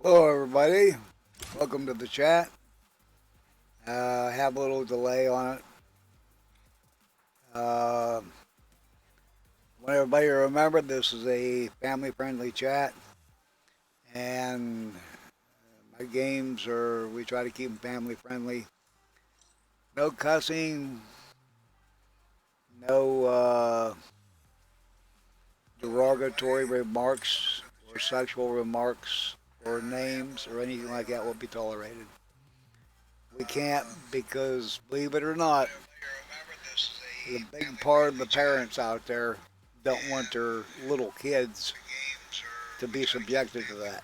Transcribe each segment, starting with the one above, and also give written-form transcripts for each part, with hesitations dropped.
Hello, everybody. Welcome to the chat. Have a little delay on it. Uh, want everybody to remember this is a family-friendly chat, and my games are we try to keep them family-friendly. No cussing, no derogatory remarks or sexual remarks or names or anything like that will be tolerated. We can't because, believe it or not, the big part of the parents out there don't want their little kids to be subjected to that.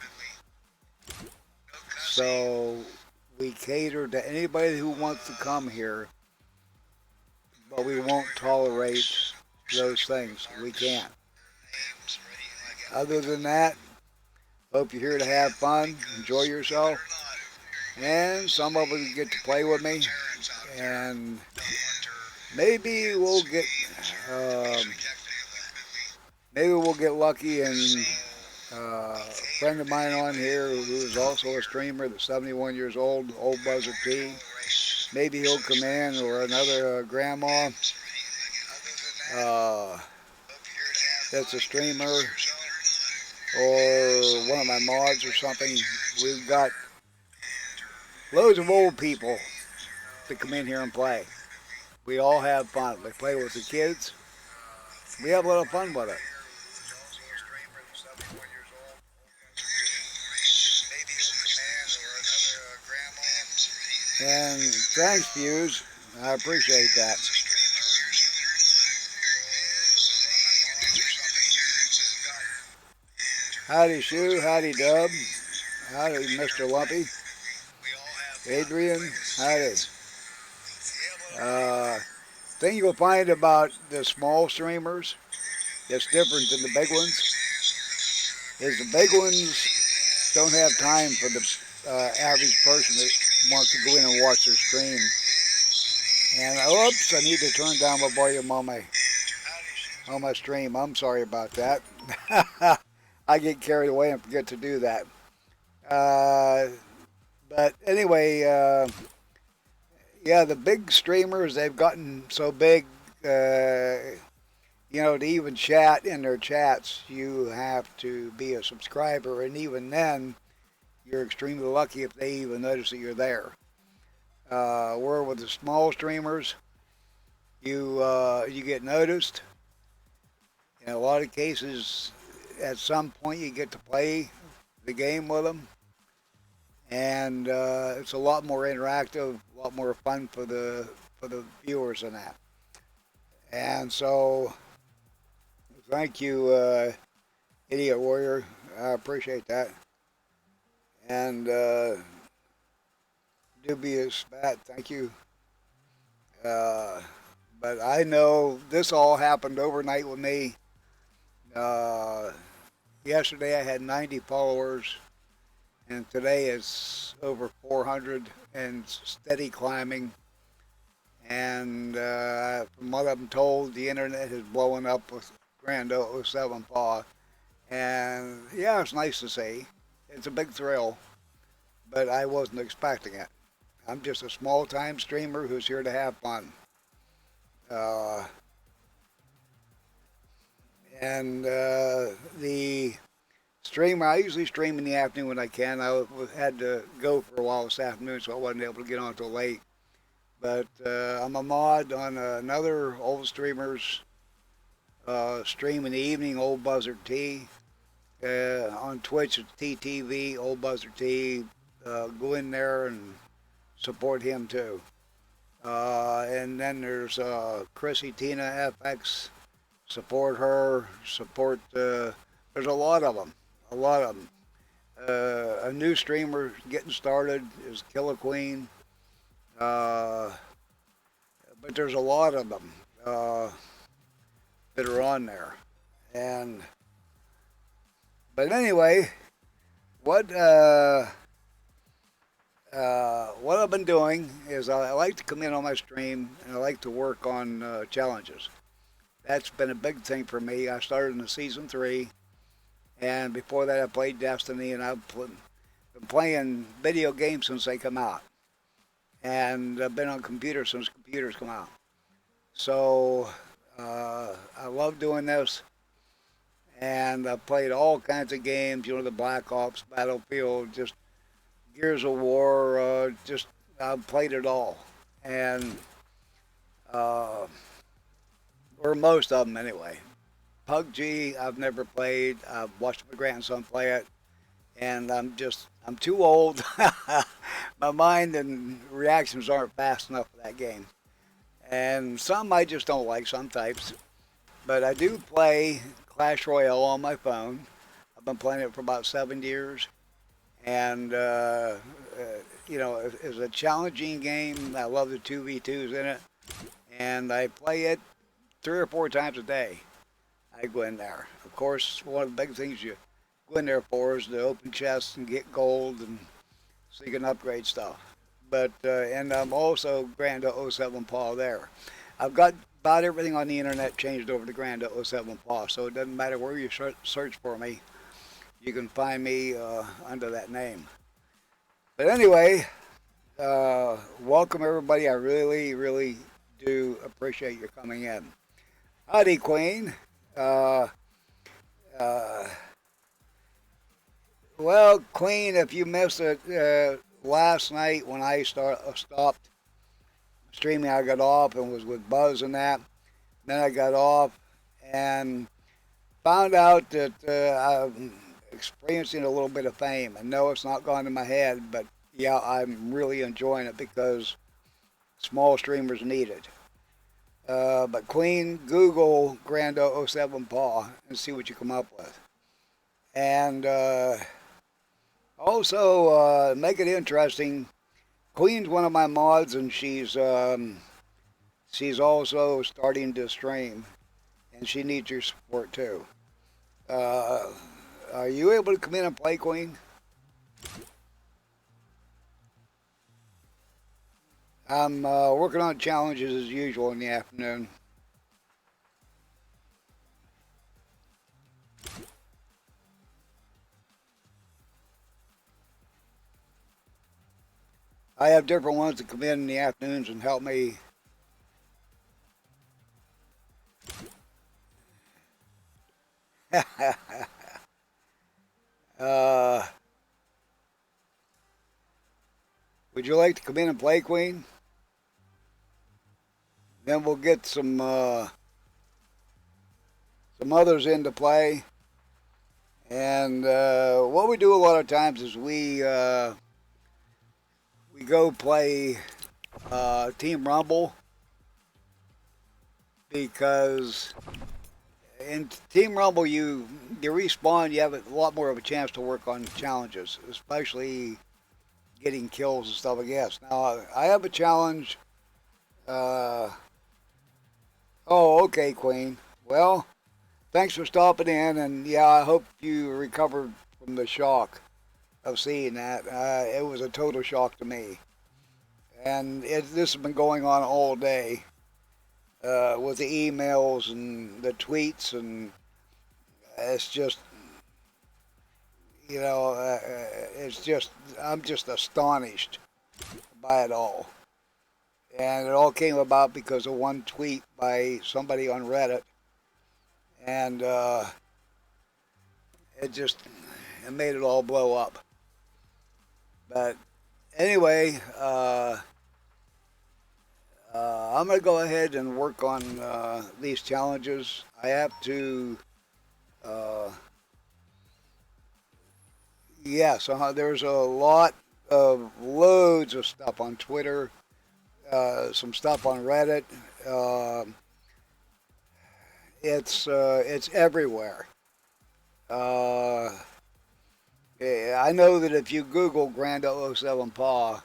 So we cater to anybody who wants to come here, but we won't tolerate those things. We can't. Other than that, hope you're here to have fun, enjoy yourself, and some of us get to play with me, and maybe we'll get um, maybe we'll get lucky and a friend of mine on here who is also a streamer that's 71 years old Buzzard P. Maybe he'll come in or another grandma. uh, that's a streamer or one of my mods or something, we've got loads of old people that come in here and play. We all have fun. We play with the kids. We have a lot of fun with it. And thanks, Fuse. I appreciate that. Howdy, Sue. Howdy, Dub. Howdy, Mr. Lumpy. Adrian. Howdy. Thing you'll find about the small streamers that's different than the big ones is the big ones don't have time for the average person that wants to go in and watch their stream. And oops, I need to turn down my volume on my stream. I'm sorry about that. I get carried away and forget to do that. Uh, but anyway, yeah, the big streamers, they've gotten so big, to even chat in their chats, you have to be a subscriber. And even then, you're extremely lucky if they even notice that you're there. Where with the small streamers, you get noticed. In a lot of cases, at some point, you get to play the game with them, and it's a lot more interactive, a lot more fun for the viewers and that. And so, thank you, Idiot Warrior. I appreciate that. And Dubious Bat, thank you. Uh, but I know this all happened overnight with me. Uh, Yesterday I had 90 followers, and today it's over 400 and steady climbing. And from what I'm told, the internet is blowing up with Grand 007 Paw. And yeah, it's nice to see. It's a big thrill, but I wasn't expecting it. I'm just a small time streamer who's here to have fun. Uh, and the stream, I usually stream in the afternoon when I can. I had to go for a while this afternoon, so I wasn't able to get on until late. But I'm a mod on another old streamer's stream in the evening, Old Buzzard T. On Twitch, it's TTV, Old Buzzard T. Go in there and support him too. And then there's Chrissy Tina FX. Support her. Support. There's a lot of them. A lot of them. A new streamer getting started is Killer Queen. But there's a lot of them that are on there. And but anyway, what what I've been doing is I like to come in on my stream and I like to work on challenges. That's been a big thing for me. I started in the season 3, and before that I played Destiny, and I've been playing video games since they come out, and I've been on computers since computers come out. So I love doing this, and I've played all kinds of games. The Black Ops, Battlefield, just Gears of War. Just I've played it all, and uh, or most of them anyway. PUBG, I've never played. I've watched my grandson play it, and I'm too old. My mind and reactions aren't fast enough for that game. And some I just don't like, some types. But I do play Clash Royale on my phone. I've been playing it for about 7 years. And, it's a challenging game. I love the 2v2s in it. And I play it 3 or 4 times a day. I go in there. Of course, one of the big things you go in there for is to open chests and get gold, and so you can upgrade stuff. But and I'm also Grand 007 Paw there. I've got about everything on the internet changed over to Grand 007 Paw, so it doesn't matter where you search for me, you can find me under that name. But anyway, welcome everybody. I really, really do appreciate your coming in. Howdy, Queen. Uh, uh, well, Queen, if you missed it last night when I stopped streaming, I got off and was with Buzz and that. Then I got off and found out that I'm experiencing a little bit of fame. And no, it's not gone to my head, but yeah, I'm really enjoying it because small streamers need it. But Queen, Google Grand 007 Paw and see what you come up with. And also make it interesting. Queen's one of my mods, and she's also starting to stream, and she needs your support too. Uh, are you able to come in and play, Queen? I'm working on challenges as usual in the afternoon. I have different ones that come in the afternoons and help me. uh, would you like to come in and play, Queen? Then we'll get some others into play. And what we do a lot of times is we go play Team Rumble because in Team Rumble you respawn, you have a lot more of a chance to work on challenges, especially getting kills and stuff. I guess. Now I have a challenge. Uh, oh, okay, Queen. Well, thanks for stopping in, and yeah, I hope you recovered from the shock of seeing that. It was a total shock to me, and this has been going on all day with the emails and the tweets, and it's just it's just I'm just astonished by it all, and it all came about because of one tweet by somebody on Reddit, and it just it made it all blow up. But anyway, I'm going to go ahead and work on these challenges. I have to, uh, yes, there's a lot of loads of stuff on Twitter, some stuff on Reddit. Uh, it's everywhere. Uh, I know that if you Google Grand 007 Paw,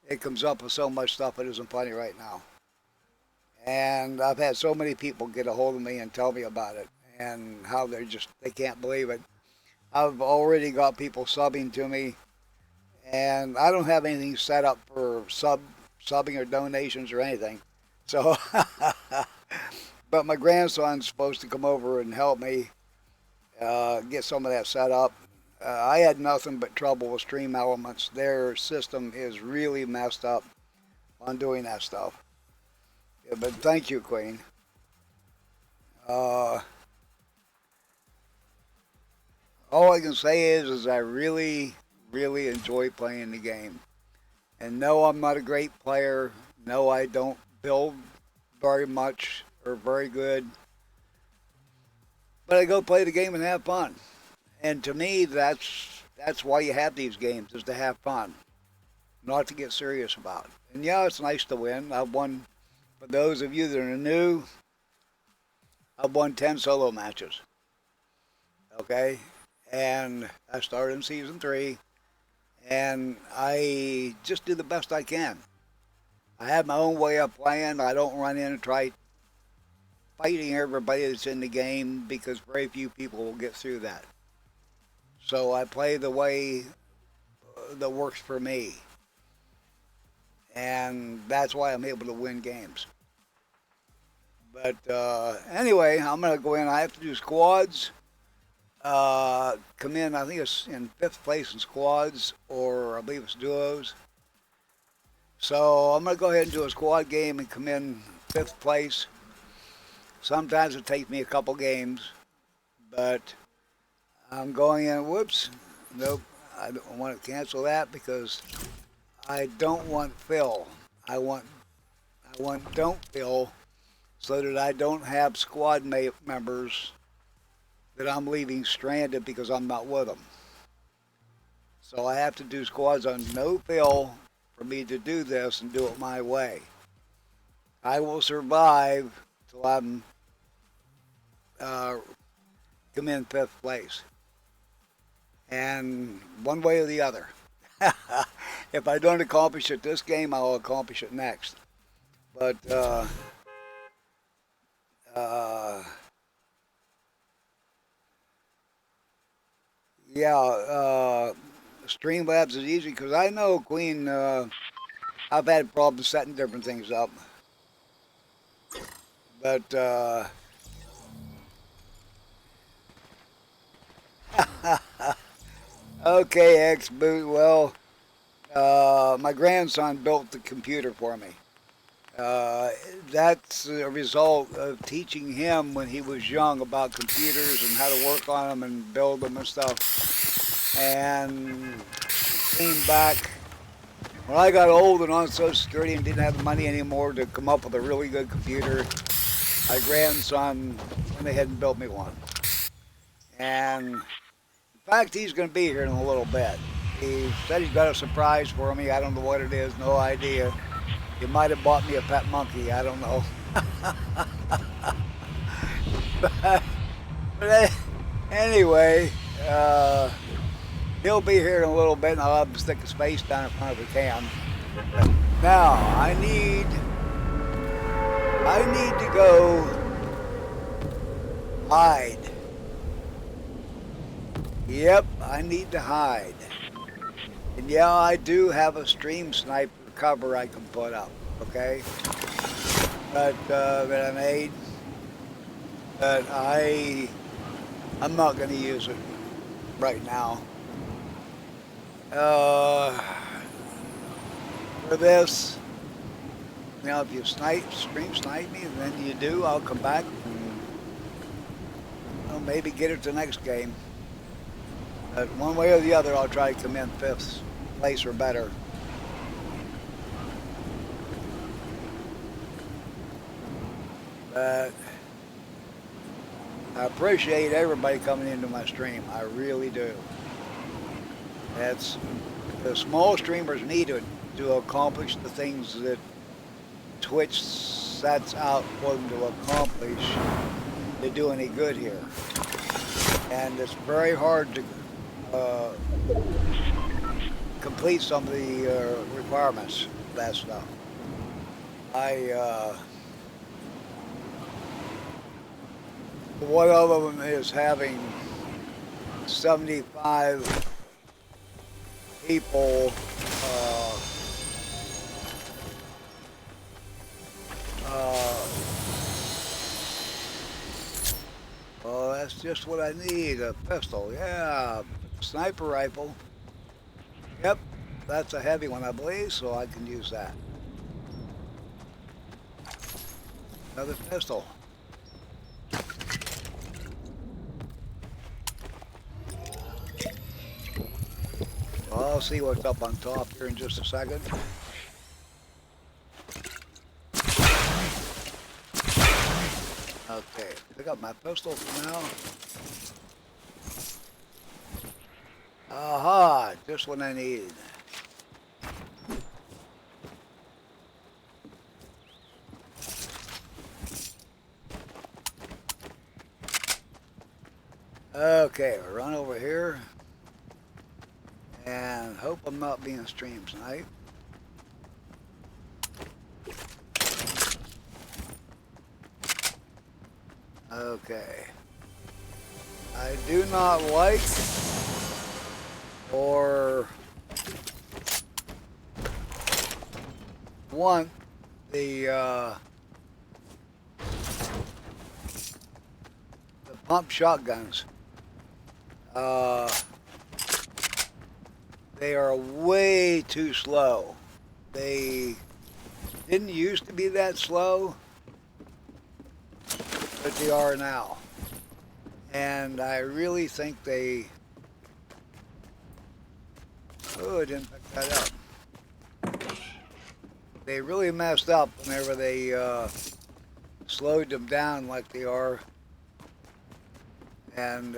it comes up with so much stuff that isn't funny right now. And I've had so many people get a hold of me and tell me about it and how they can't believe it. I've already got people subbing to me, and I don't have anything set up for subbing or donations or anything. So, but my grandson's supposed to come over and help me get some of that set up. I had nothing but trouble with Stream Elements. Their system is really messed up on doing that stuff. Yeah, but thank you, Queen. Uh, all I can say is I really, really enjoy playing the game. And no, I'm not a great player. No, I don't build very much or very good. But I go play the game and have fun. And to me, that's why you have these games, is to have fun, not to get serious about. And yeah, it's nice to win. I've won. For those of you that are new, I've won 10 solo matches. Okay, and I started in season 3, and I just do the best I can. I have my own way of playing. I don't run in and try fighting everybody that's in the game because very few people will get through that. So I play the way that works for me, and that's why I'm able to win games. But anyway, I'm gonna go in. I have to do squads. Come in. I think it's in 5th place in squads, or I believe it's duos. So I'm gonna go ahead and do a squad game and come in 5th place. Sometimes it takes me a couple games, but I'm going in. Whoops. Nope. I don't want to cancel that because I don't want fill. I want don't fill so that I don't have squad members that I'm leaving stranded because I'm not with them. So I have to do squads on no fill for me to do this and do it my way. I will survive till I'm uh, come in fifth place, and one way or the other. If I don't accomplish it this game, I'll accomplish it next. But uh, yeah, Streamlabs is easy because I know Queen. I've had problems setting different things up, but okay, X Boot. Well, my grandson built the computer for me. Uh, that's a result of teaching him when he was young about computers and how to work on them and build them and stuff. And came back when I got old and on Social Security and didn't have the money anymore to come up with a really good computer. My grandson went ahead and built me one. And in fact, he's going to be here in a little bit. He said he's got a surprise for me. I don't know what it is, no idea. He might have bought me a pet monkey. I don't know. but anyway, he'll be here in a little bit, and I'll have to stick his face down in front of the cam. Now I need to go hide. Yep, I need to hide. And yeah, I do have a stream sniper cover I can put up, okay? But that I made. But I'm not going to use it right now. For this, now if you stream snipe me, then you do, I'll come back and maybe get it to the next game. But one way or the other, I'll try to come in fifth place or better. But I appreciate everybody coming into my stream. I really do. That's the small streamers need to accomplish the things that Twitch sets out for them to accomplish to do any good here. And it's very hard to complete some of the requirements for that stuff. One of them is having 75 people oh, that's just what I need, a pistol. Yeah, sniper rifle. Yep, that's a heavy one, I believe, so I can use that. Another pistol. I'll see what's up on top here in just a second. Okay, pick up my pistol for now. Aha, just what I need. Okay, we'll run over here and hope I'm not being stream sniped. Okay. I do not like or want the pump shotguns. They are way too slow. They didn't used to be that slow. that they are now. And I really think they... Oh, I didn't pick that up. They really messed up whenever they slowed them down like they are. And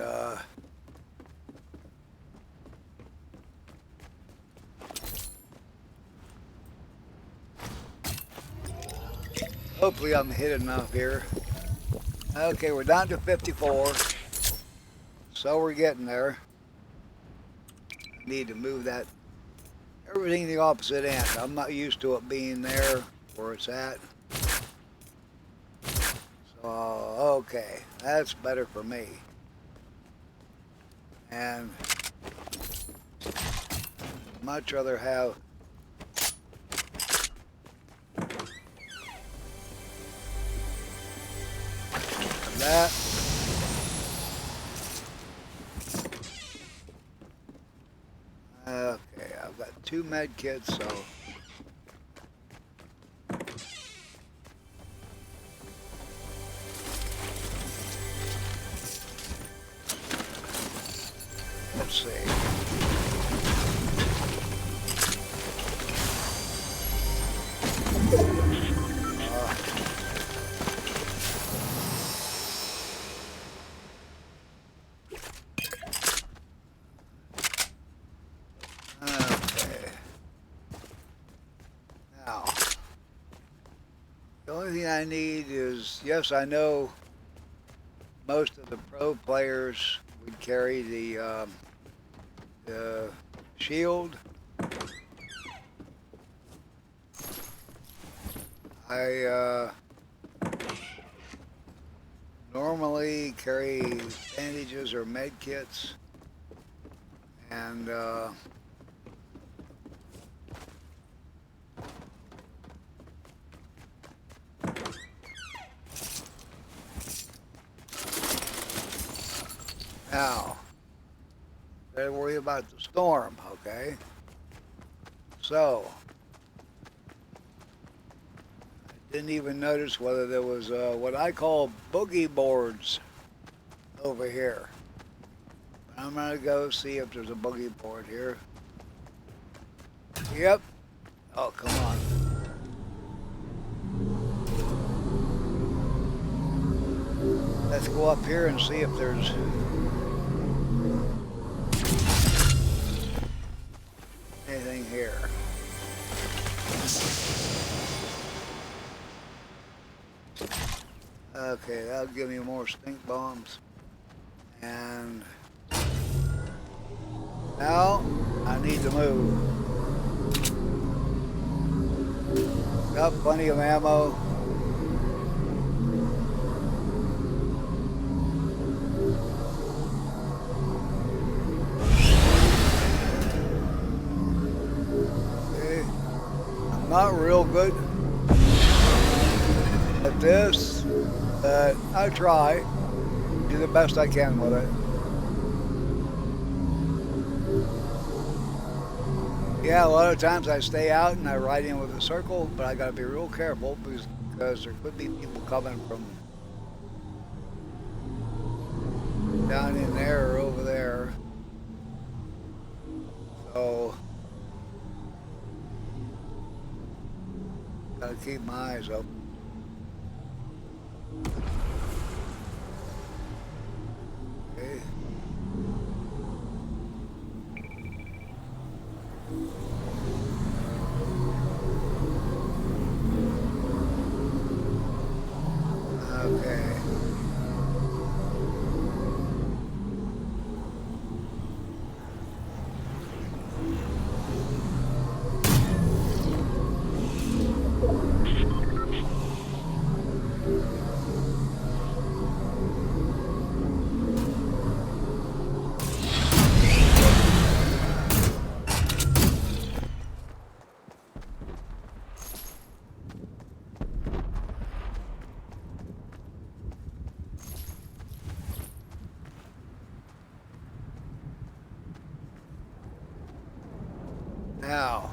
hopefully I'm hit enough here. Okay, we're down to 54. So we're getting there. I need to move that. Everything the opposite end. I'm not used to it being there where it's at. So, okay. That's better for me. And much rather have that. Okay, I've got 2 med kits, so let's see. Okay. Now, the only thing I need is, yes, I know most of the pro players would carry the shield. I normally carry bandages or med kits, and now, better worry about the storm, okay? So, I didn't even notice whether there was what I call boogie boards over here. But I'm gonna go see if there's a boogie board here. Yep. Oh, come on. Let's go up here and see if there's anything here. Okay, that'll give me more stink bombs. And now I need to move. Got plenty of ammo. Okay. I'm not real good at this, but I try. Do the best I can with it. Yeah, a lot of times I stay out and I ride in with a circle, but I gotta be real careful because there could be people coming from down in there or over there. So gotta keep my eyes open. Okay. Okay. Now,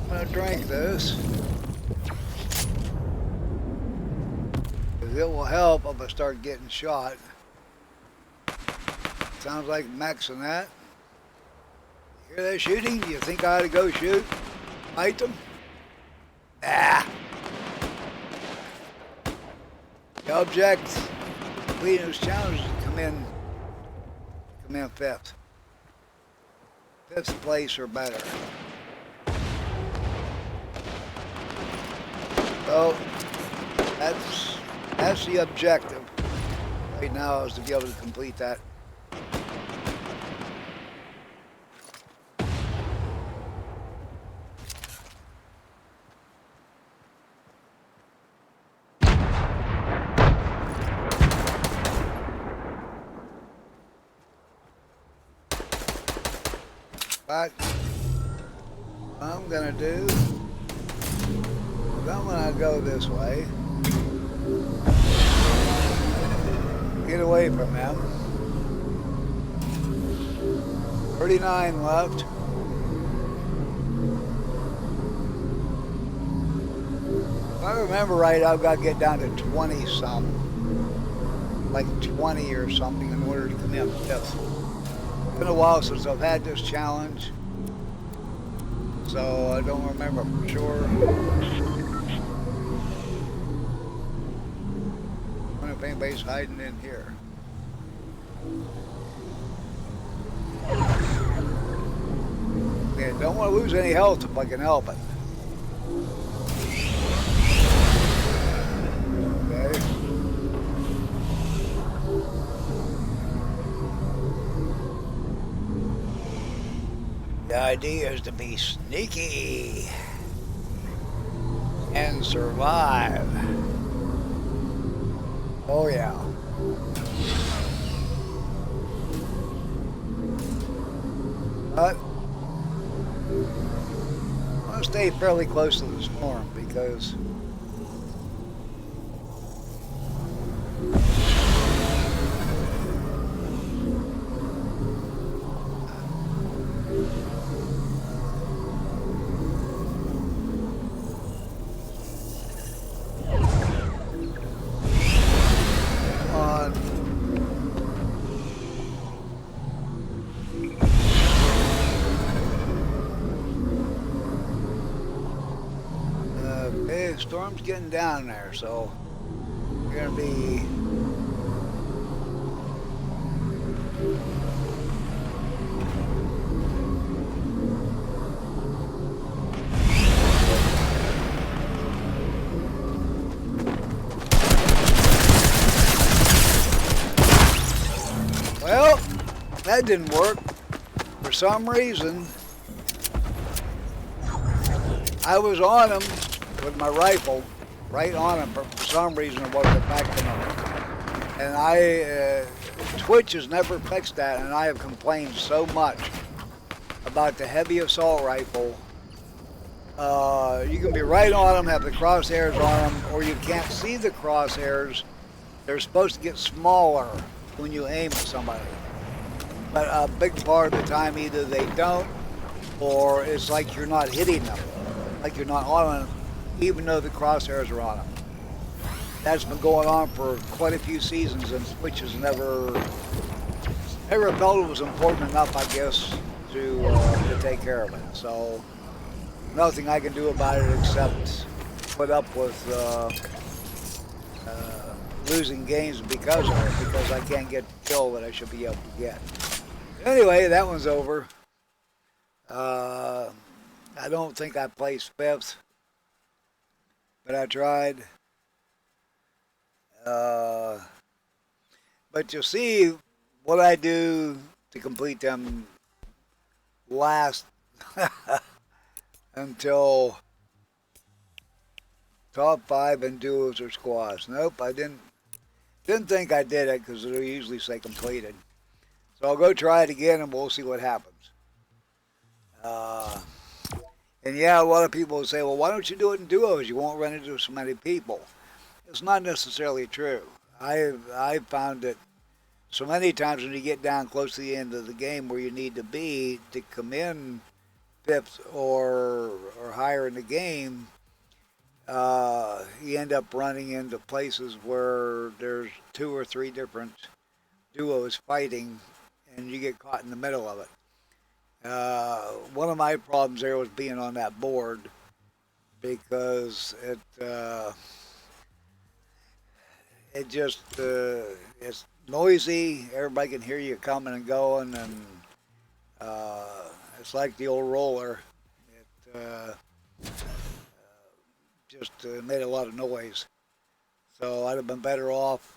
I'm gonna drink this. it will help if I start getting shot. Sounds like Max and that. You hear that shooting? Do you think I ought to go shoot? Fight them? Ah! The object completing this challenge is to come in fifth. Fifth place or better. So that's the objective right now, is to be able to complete that. But what I'm gonna do is I'm gonna go this way. Get away from them. 39 left. If I remember right, I've got to get down to 20 something. Like 20 or something in order to come in fifth. It's been a while since I've had this challenge, so I don't remember for sure. I wonder if anybody's hiding in here. Yeah, don't want to lose any health if I can help it. Okay. The idea is to be sneaky and survive. Oh yeah. But I want to stay fairly close to the storm because the storm's getting down there, so you're gonna be well, that didn't work. For some reason, I was on him with my rifle, right on him, but for some reason it wasn't affecting him. And Twitch has never fixed that, and I have complained so much about the heavy assault rifle. You can be right on them, have the crosshairs on them, or you can't see the crosshairs. They're supposed to get smaller when you aim at somebody. But a big part of the time either they don't, or it's like you're not hitting them, like you're not on them, even though the crosshairs are on them. That's been going on for quite a few seasons, and Twitch has never felt it was important enough, I guess, to take care of it. So nothing I can do about it except put up with losing games because of it, because I can't get the kill that I should be able to get. Anyway, that one's over. I don't think I placed fifth, but I tried. But you'll see what I do to complete them last until top 5 in duos or squads. Nope, I didn't think I did it because it'll usually say completed. So I'll go try it again and we'll see what happens. And yeah, a lot of people will say, well, why don't you do it in duos? You won't run into so many people. It's not necessarily true. I've found that so many times when you get down close to the end of the game where you need to be to come in fifth or higher in the game, you end up running into places where there's two or three different duos fighting, and you get caught in the middle of it. One of my problems there was being on that board because it just it's noisy. Everybody can hear you coming and going, and it's like the old roller. It just made a lot of noise. So I'd have been better off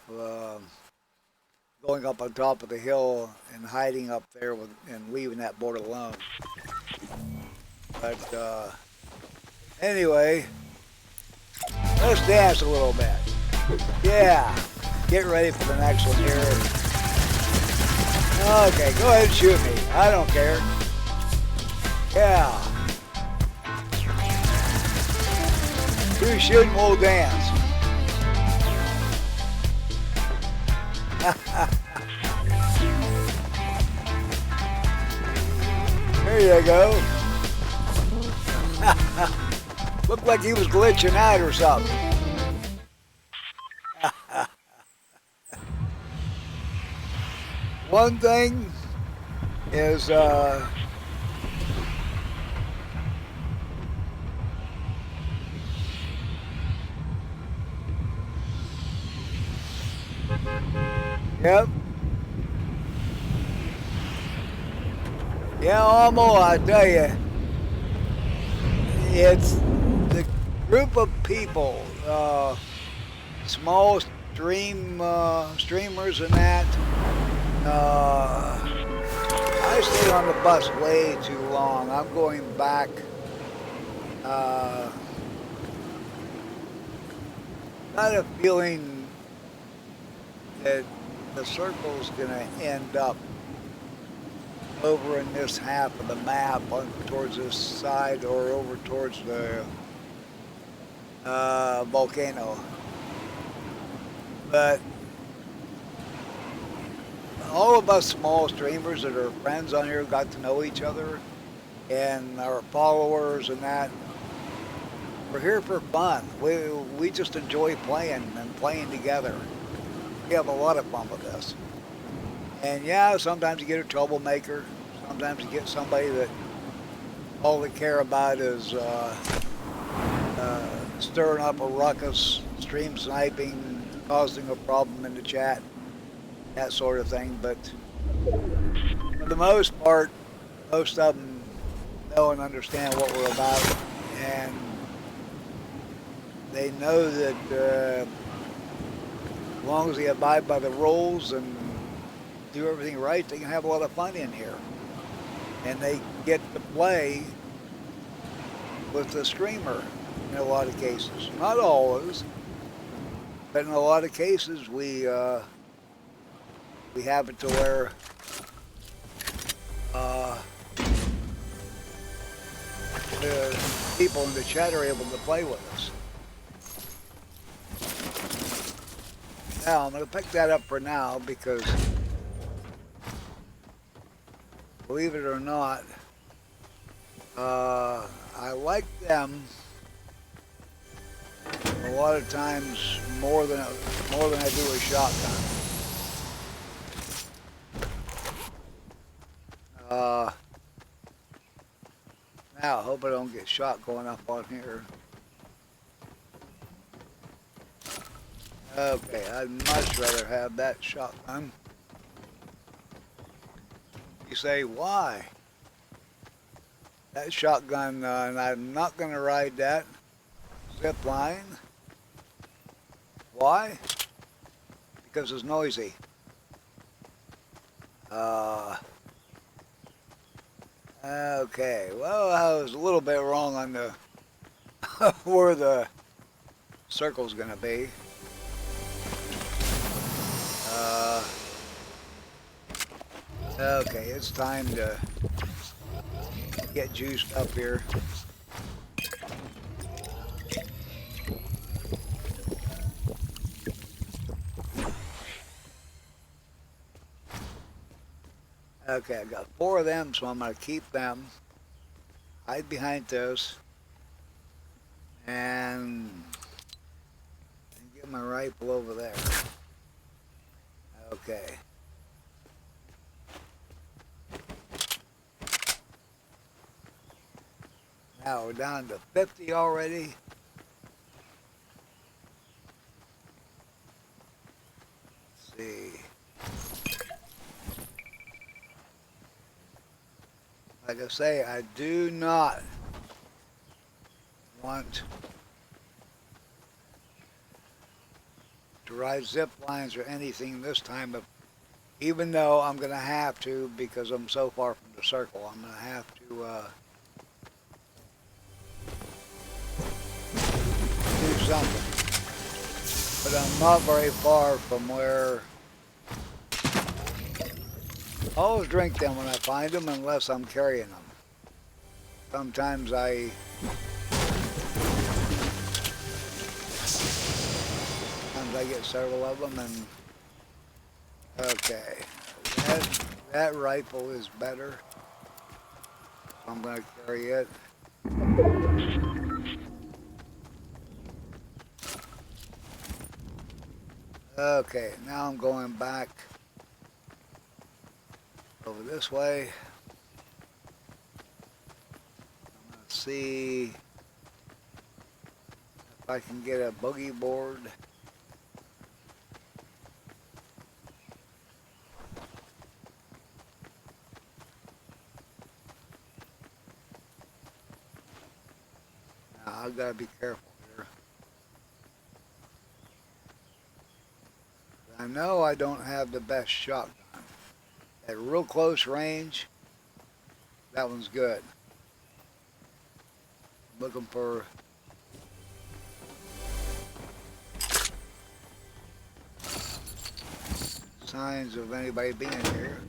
going up on top of the hill and hiding up there and leaving that board alone. But anyway, let's dance a little bit. Yeah, get ready for the next one here. Okay, go ahead and shoot me. I don't care. Yeah. You shoot and we'll dance. There you go. Looked like he was glitching out or something. One thing is yep. Yeah, almost, I tell you, it's the group of people, small streamers and that. I stayed on the bus way too long. I'm going back. Got a feeling that the circle's going to end up over in this half of the map, towards this side, or over towards the volcano. But all of us small streamers that are friends on here got to know each other, and our followers and that. We're here for fun. We just enjoy playing and playing together. We have a lot of fun with this. And yeah, sometimes you get a troublemaker. Sometimes you get somebody that all they care about is stirring up a ruckus, stream sniping, causing a problem in the chat, that sort of thing. But for the most part, most of them know and understand what we're about, and they know that as long as they abide by the rules and do everything right, they can have a lot of fun in here. And they get to play with the streamer in a lot of cases. Not always, but in a lot of cases we have it to where the people in the chat are able to play with us. Now, I'm going to pick that up for now because, believe it or not, I like them a lot of times more than I do a shotgun. Now, I hope I don't get shot going up on here. Okay, I'd much rather have that shotgun. You say, why? That shotgun, and I'm not going to ride that zip line. Why? Because it's noisy. Okay, well, I was a little bit wrong on the where the circle's going to be. Okay, it's time to get juiced up here. Okay, I got 4 of them, so I'm going to keep them. Hide behind those. and get my rifle over there. Okay. Now we're down to 50 already. Let's see. Like I say, I do not want to ride zip lines or anything this time, even though I'm going to have to because I'm so far from the circle. I'm going to have to do something. But I'm not very far from where... I always drink them when I find them unless I'm carrying them. Sometimes I get several of them, and okay, that rifle is better, so I'm going to carry it. Okay, now I'm going back over this way. I'm going to see if I can get a boogie board. Now I've got to be careful here. I know I don't have the best shotgun. At real close range, that one's good. I'm looking for signs of anybody being here.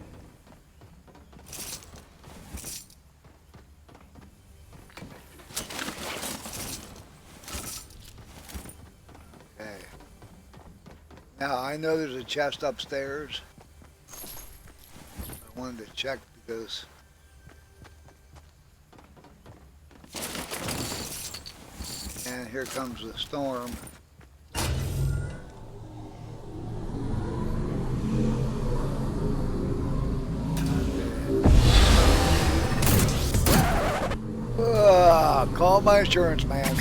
Okay. Now I know there's a chest upstairs. I wanted to check because and here comes the storm. Call my insurance man.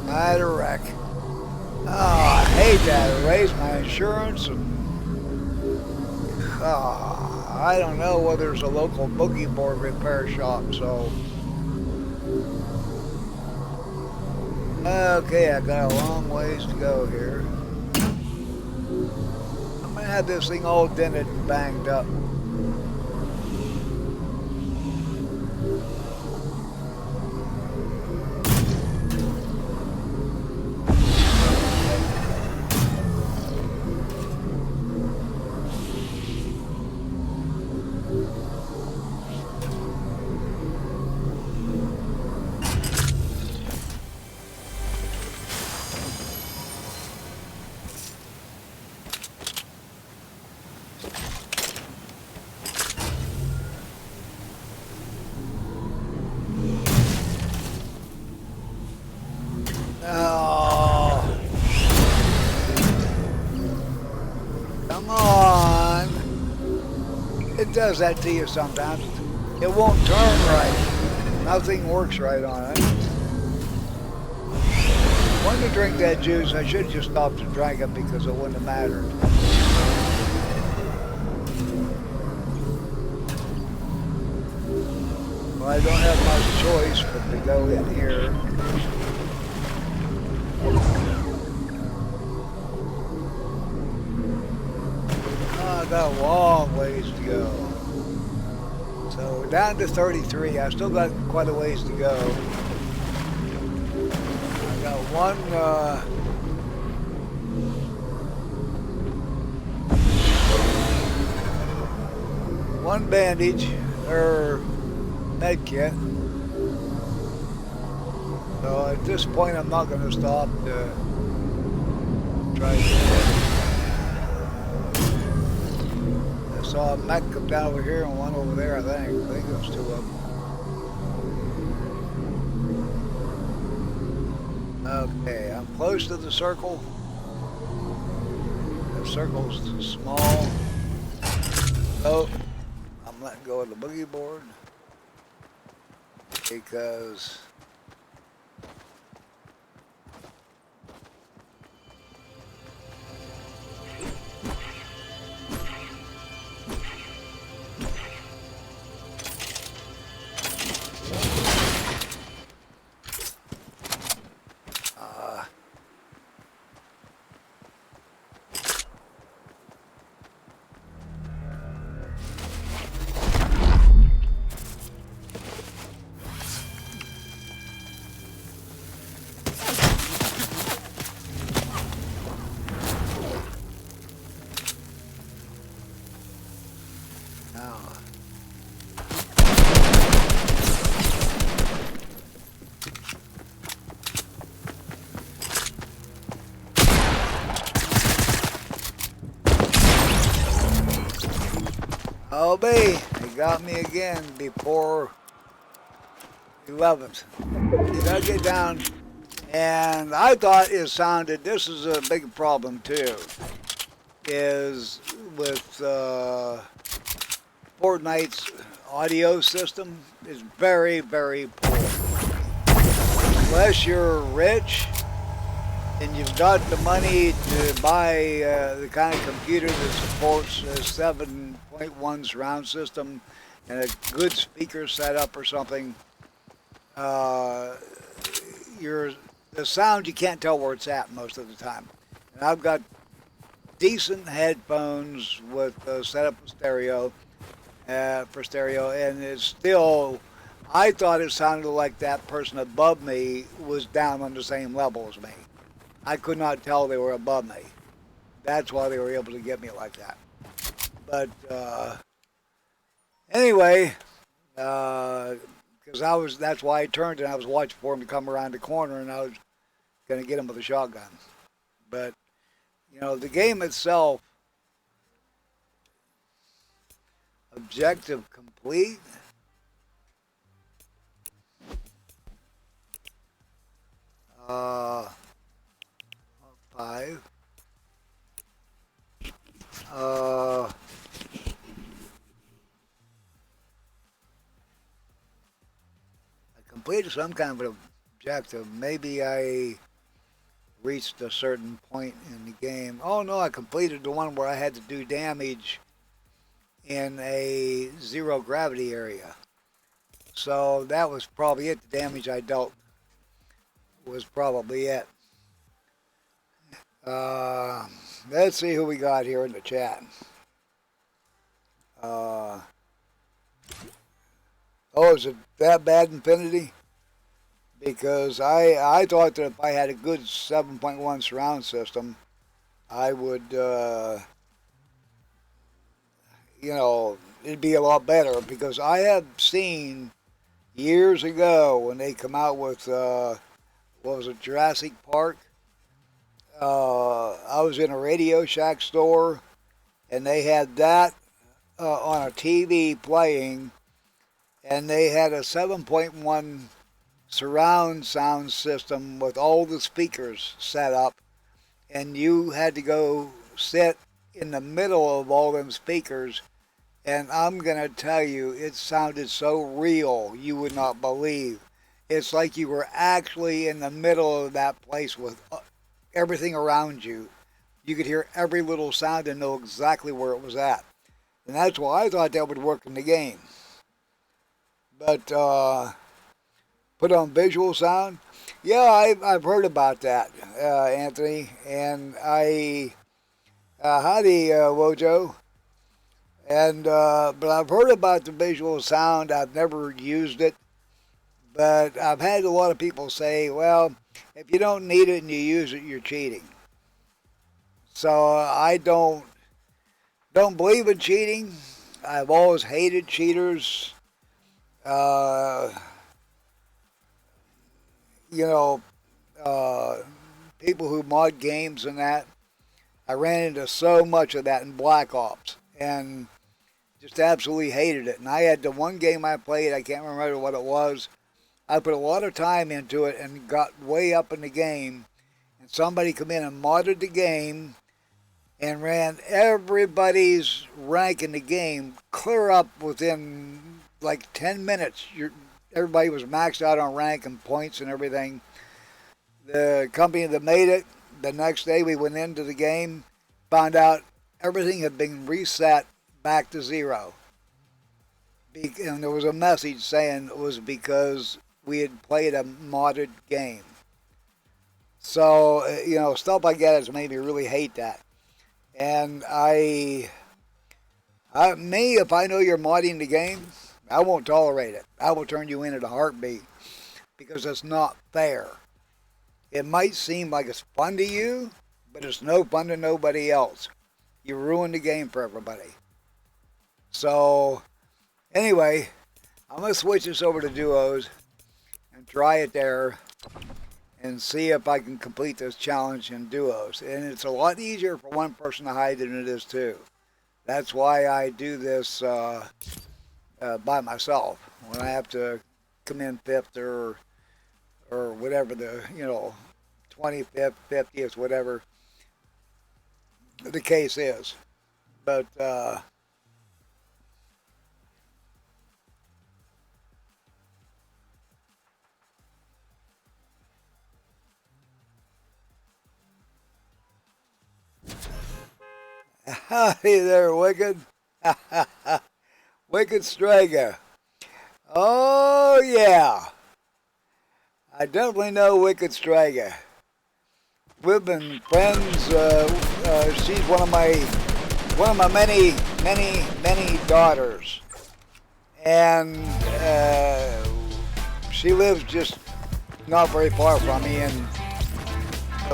I had a wreck. Oh, I hate that. Raise my insurance and I don't know whether there's a local boogie board repair shop, so okay, I got a long ways to go here. I'm gonna have this thing all dented and banged up. It does that to you sometimes. It won't turn right. Nothing works right on it. When to drink that juice, I should have just stopped and drank it because it wouldn't have mattered. Well, I don't have much choice but to go in here. I got a long ways to go. So we're down to 33. I still got quite a ways to go. I got one bandage or med kit. So at this point I'm not going to stop to try to saw a mech come down over here and one over there, I think. I think there's two of them. Okay, I'm close to the circle. The circle's too small. So I'm letting go of the boogie board because uh, now oh be, they got me again before 11th. You gotta get down. And I thought it sounded, this is a big problem too, is with Fortnite's audio system is very, very poor. Unless you're rich and you've got the money to buy the kind of computer that supports a 7.1 surround system and a good speaker setup or something, the sound, you can't tell where it's at most of the time. And I've got decent headphones with setup for stereo, and it's still, I thought it sounded like that person above me was down on the same level as me. I could not tell they were above me. That's why they were able to get me like that. But anyway, because that's why I turned and I was watching for him to come around the corner, and I was going to get him with a shotgun. But the game itself, objective complete. Uh, 5. I completed some kind of an objective. Maybe I reached a certain point in the game. Oh no, I completed the one where I had to do damage in a zero gravity area. So that was probably it. The damage I dealt was probably it. Let's see who we got here in the chat. Oh, is it that bad, Infinity? Because I thought that if I had a good 7.1 surround system, I would, it'd be a lot better. Because I have seen years ago when they come out with, what was it, Jurassic Park? I was in a Radio Shack store, and they had that on a TV playing, and they had a 7.1 surround sound system with all the speakers set up, and you had to go sit in the middle of all them speakers, and I'm gonna tell you, it sounded so real you would not believe. It's like you were actually in the middle of that place with everything around you. You could hear every little sound and know exactly where it was at. And that's why I thought that would work in the game. But put on visual sound, yeah, I've heard about that, Anthony. And howdy, Wojo. And but I've heard about the visual sound. I've never used it. But I've had a lot of people say, well, if you don't need it and you use it, you're cheating. So I don't believe in cheating. I've always hated cheaters. People who mod games and that. I ran into so much of that in Black Ops and just absolutely hated it. And I had the one game I played, I can't remember what it was. I put a lot of time into it and got way up in the game, and somebody come in and modded the game and ran everybody's rank in the game clear up within like 10 minutes. Everybody was maxed out on rank and points and everything. The company that made it, the next day we went into the game, found out everything had been reset back to zero. And there was a message saying it was because we had played a modded game. So, stuff like that has made me really hate that. And if I know you're modding the game, I won't tolerate it. I will turn you in at a heartbeat because it's not fair. It might seem like it's fun to you, but it's no fun to nobody else. You ruin the game for everybody. So, anyway, I'm going to switch this over to duos and try it there and see if I can complete this challenge in duos. And it's a lot easier for one person to hide than it is two. That's why I do this by myself. When I have to come in fifth or whatever 25th, 50th, whatever the case is. But hey there, Wicked. Wicked Straga. Oh, yeah. I definitely know Wicked Straga. We've been friends. She's one of my many daughters. And she lives just not very far from me. And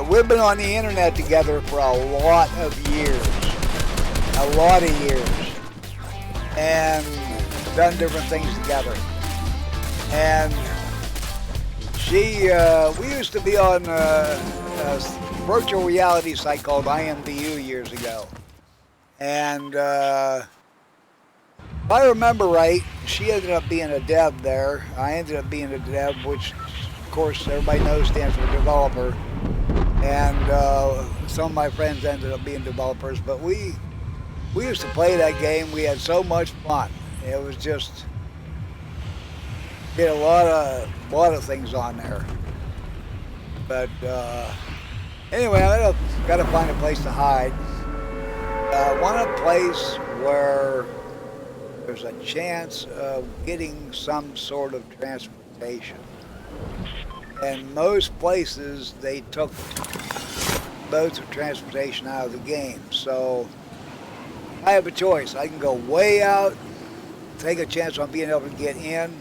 we've been on the internet together for a lot of years. And done different things together. And we used to be on a virtual reality site called IMVU years ago. And if I remember right, she ended up being a dev there. I ended up being a dev, which of course everybody knows stands for developer. And some of my friends ended up being developers, but we used to play that game. We had so much fun. It was just, did a lot of things on there. But anyway, I gotta find a place to hide. I want a place where there's a chance of getting some sort of transportation. And most places, they took modes of transportation out of the game. So I have a choice. I can go way out, take a chance on being able to get in,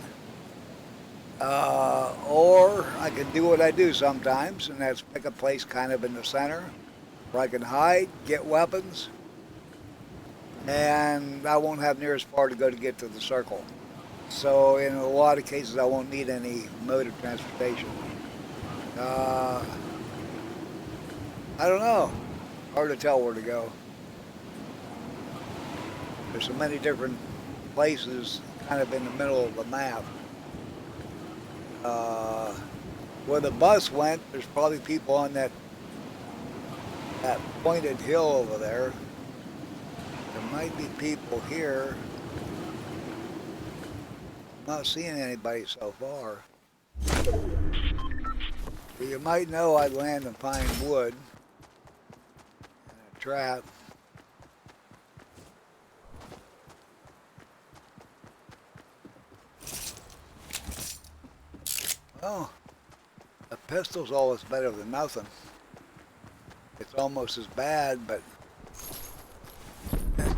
or I can do what I do sometimes, and that's pick a place kind of in the center where I can hide, get weapons, and I won't have near as far to go to get to the circle. So in a lot of cases, I won't need any mode of transportation. I don't know. Hard to tell where to go. There's so many different places kind of in the middle of the map. Where the bus went, there's probably people on that pointed hill over there. There might be people here. I'm not seeing anybody so far. But you might know I'd land and find wood in a trap. Well, a pistol's always better than nothing. It's almost as bad, but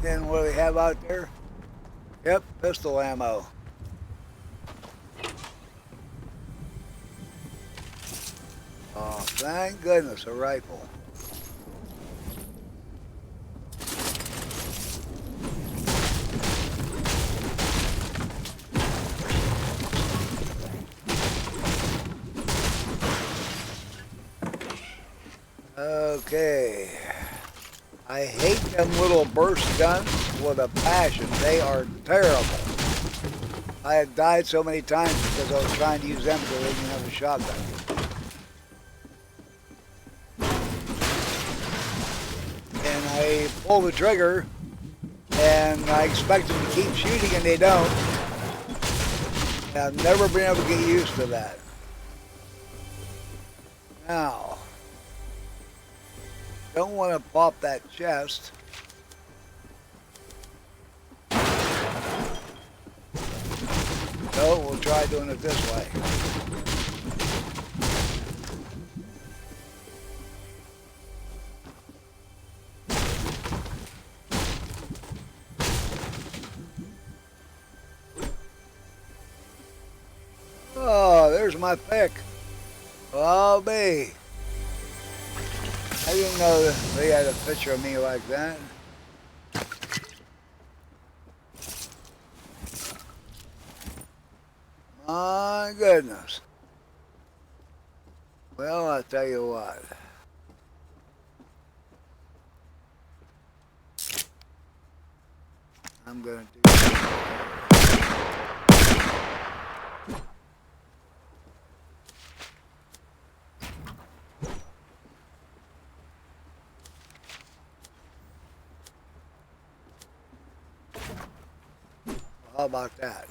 then what do they have out there? Yep, pistol ammo. Oh, thank goodness, a rifle. Okay. I hate them little burst guns with a passion. They are terrible. I had died so many times because I was trying to use them because they didn't have a shotgun. And I pull the trigger, and I expect them to keep shooting, and they don't. And I've never been able to get used to that. Now, don't want to pop that chest. So we'll try doing it this way. Oh, there's my pick. Oh, me. I didn't know they had a picture of me like that. My goodness. Well, I'll tell you what. I'm going to do how about that?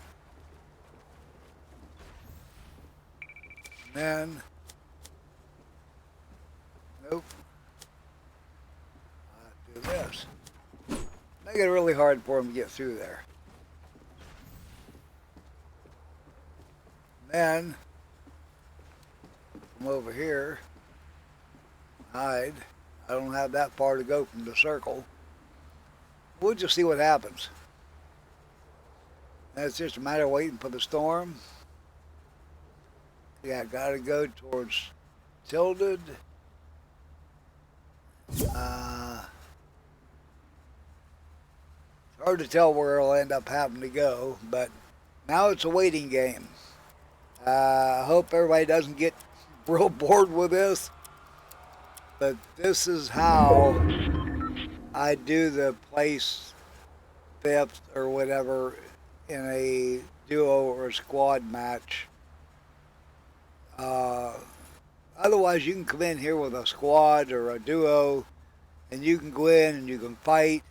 And then, nope. I'll do this. Make it really hard for them to get through there. And then, come over here, hide. I don't have that far to go from the circle. We'll just see what happens. And it's just a matter of waiting for the storm. Yeah, gotta go towards Tilted. It's hard to tell where I'll end up having to go, but now it's a waiting game. I hope everybody doesn't get real bored with this, but this is how I do the place fifth or whatever in a duo or a squad match. Otherwise, you can come in here with a squad or a duo, and you can go in and you can fight,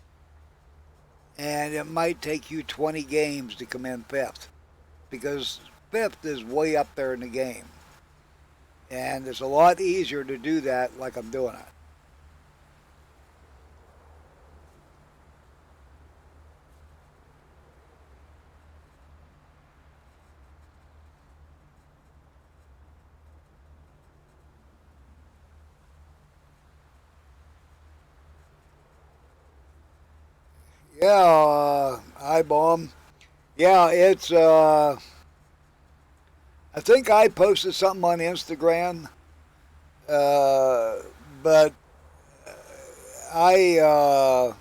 and it might take you 20 games to come in fifth, because fifth is way up there in the game, and it's a lot easier to do that like I'm doing it. Yeah, hi, Bomb. Yeah, it's, I think I posted something on Instagram, but I, uh,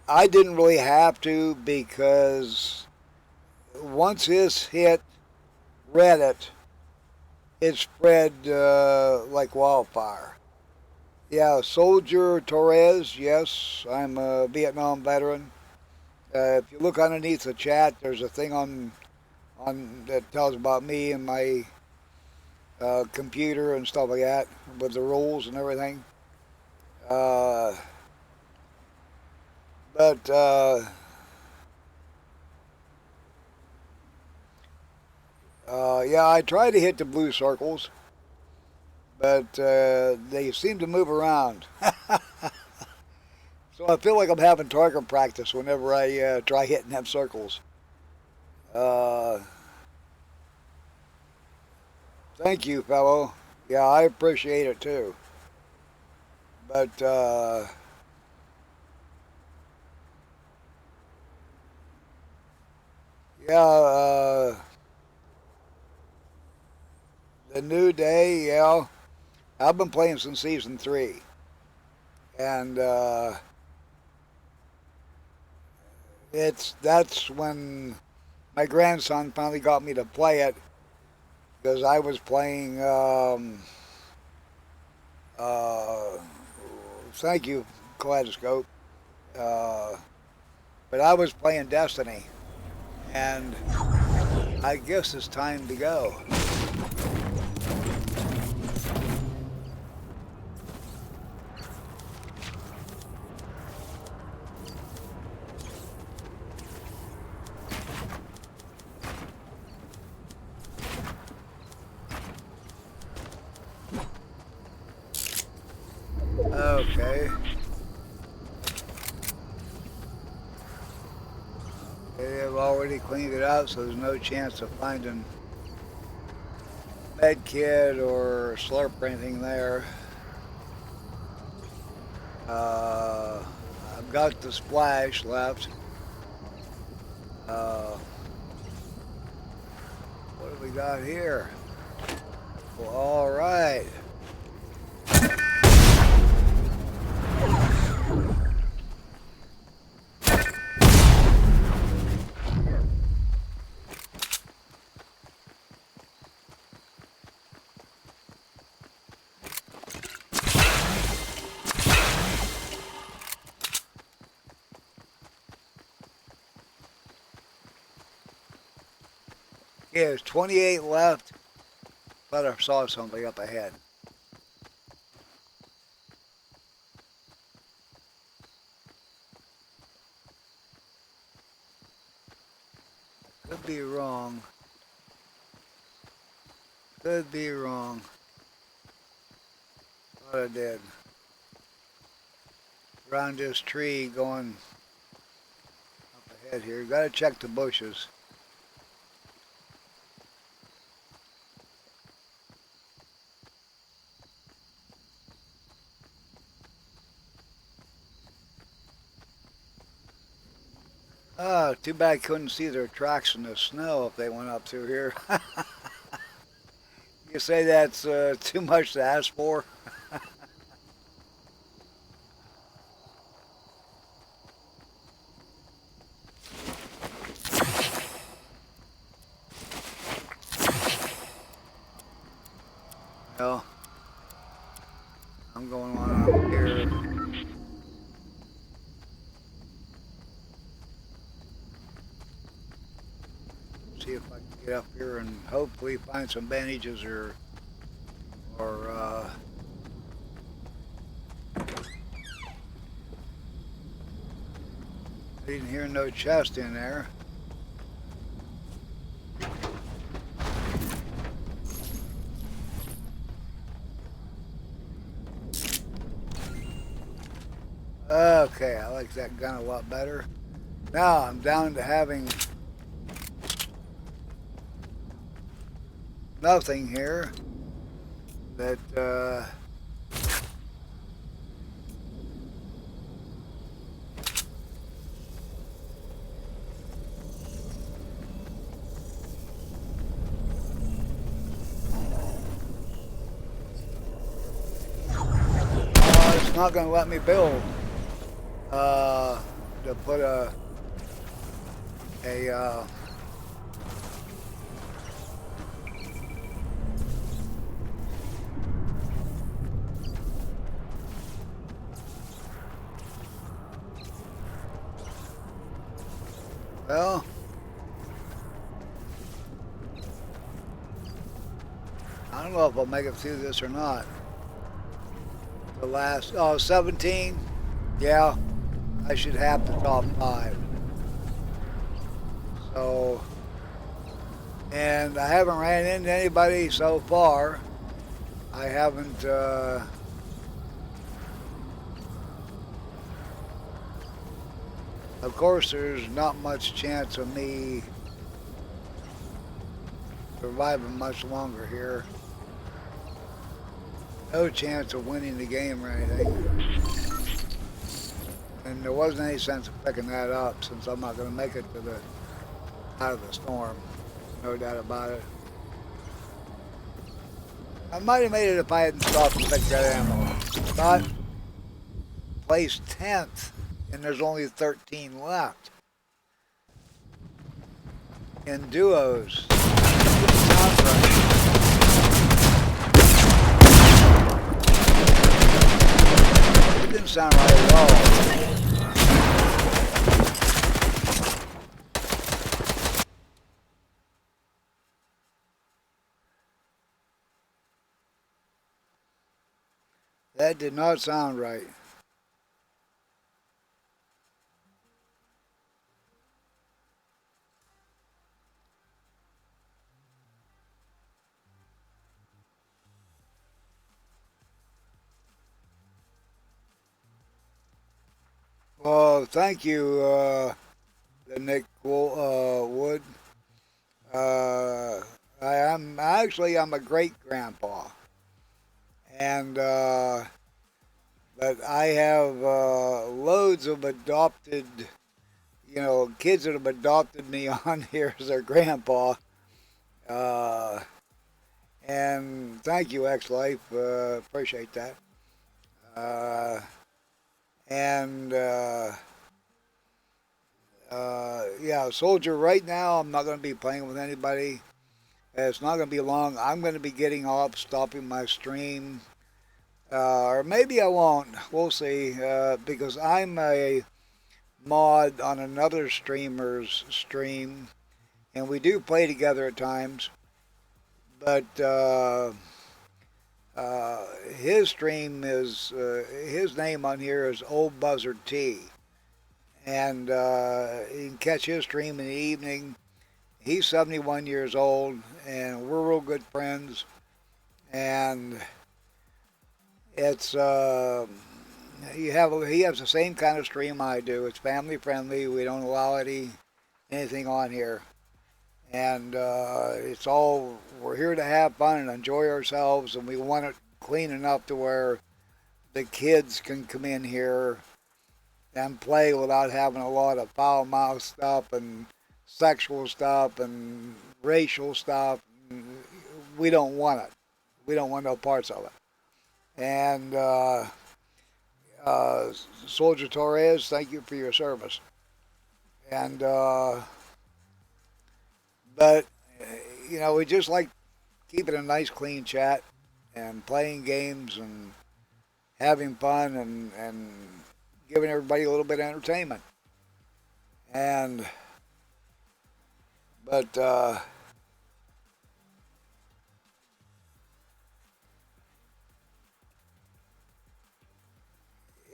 I didn't really have to because once this hit Reddit, it spread like wildfire. Yeah, Soldier Torres, yes, I'm a Vietnam veteran. If you look underneath the chat, there's a thing on that tells about me and my computer and stuff like that with the rules and everything. Uh, but yeah, I try to hit the blue circles, but they seem to move around. So I feel like I'm having target practice whenever I try hitting them circles. Uh, Thank you, fellow. Yeah, I appreciate it too. But yeah, the new day. Yeah, I've been playing since season 3, and that's when my grandson finally got me to play it because I was playing. Uh, Thank you, Kaleidoscope. Uh, but I was playing Destiny, And I guess it's time to go. Okay. They have already cleaned it out, so there's no chance of finding med kit or slurp or anything there. I've got the splash left. What do we got here? Well, all right. Yeah, there's 28 left. Thought I saw something up ahead. Could be wrong. Could be wrong. Thought I did. Around this tree going up ahead here. Gotta check the bushes. Oh, too bad I couldn't see their tracks in the snow if they went up through here. You say that's too much to ask for? Well, I'm going on up here. See if I can get up here and hopefully find some bandages or I didn't hear no chest in there. Okay, I like that gun a lot better. Now I'm down to having nothing here that it's not going to let me build to put a well, I don't know if I'll make it through this or not. The last, 17, yeah, I should have the top 5. So, and I haven't ran into anybody so far. I haven't, of course, there's not much chance of me surviving much longer here. No chance of winning the game or anything. And there wasn't any sense of picking that up since I'm not going to make it to the out of the storm. No doubt about it. I might have made it if I hadn't stopped and picked that ammo up. But placed 10th, and there's only 13 left. In duos. Sounds right. It didn't sound right at all. That did not sound right. Well, thank you, Nick Wood. Uh, I'm a great grandpa, and but I have loads of adopted, kids that have adopted me on here as their grandpa. Uh, and thank you, ex-life. Appreciate that. Uh, and yeah, Soldier. Right now, I'm not going to be playing with anybody. It's not going to be long. I'm going to be getting off, stopping my stream, or maybe I won't. We'll see. Because I'm a mod on another streamer's stream, and we do play together at times. But his stream is his name on here is Old Buzzard T, and you can catch his stream in the evening. He's 71 years old, and we're real good friends. And it's he has the same kind of stream I do. It's family friendly. We don't allow anything on here, and it's all we're here to have fun and enjoy ourselves, and we want it clean enough to where the kids can come in here and play without having a lot of foul mouth stuff and sexual stuff and racial stuff. We don't want it. We don't want no parts of it. And Soldier Torres, thank you for your service. And but we just like keeping a nice, clean chat and playing games and having fun and giving everybody a little bit of entertainment. And but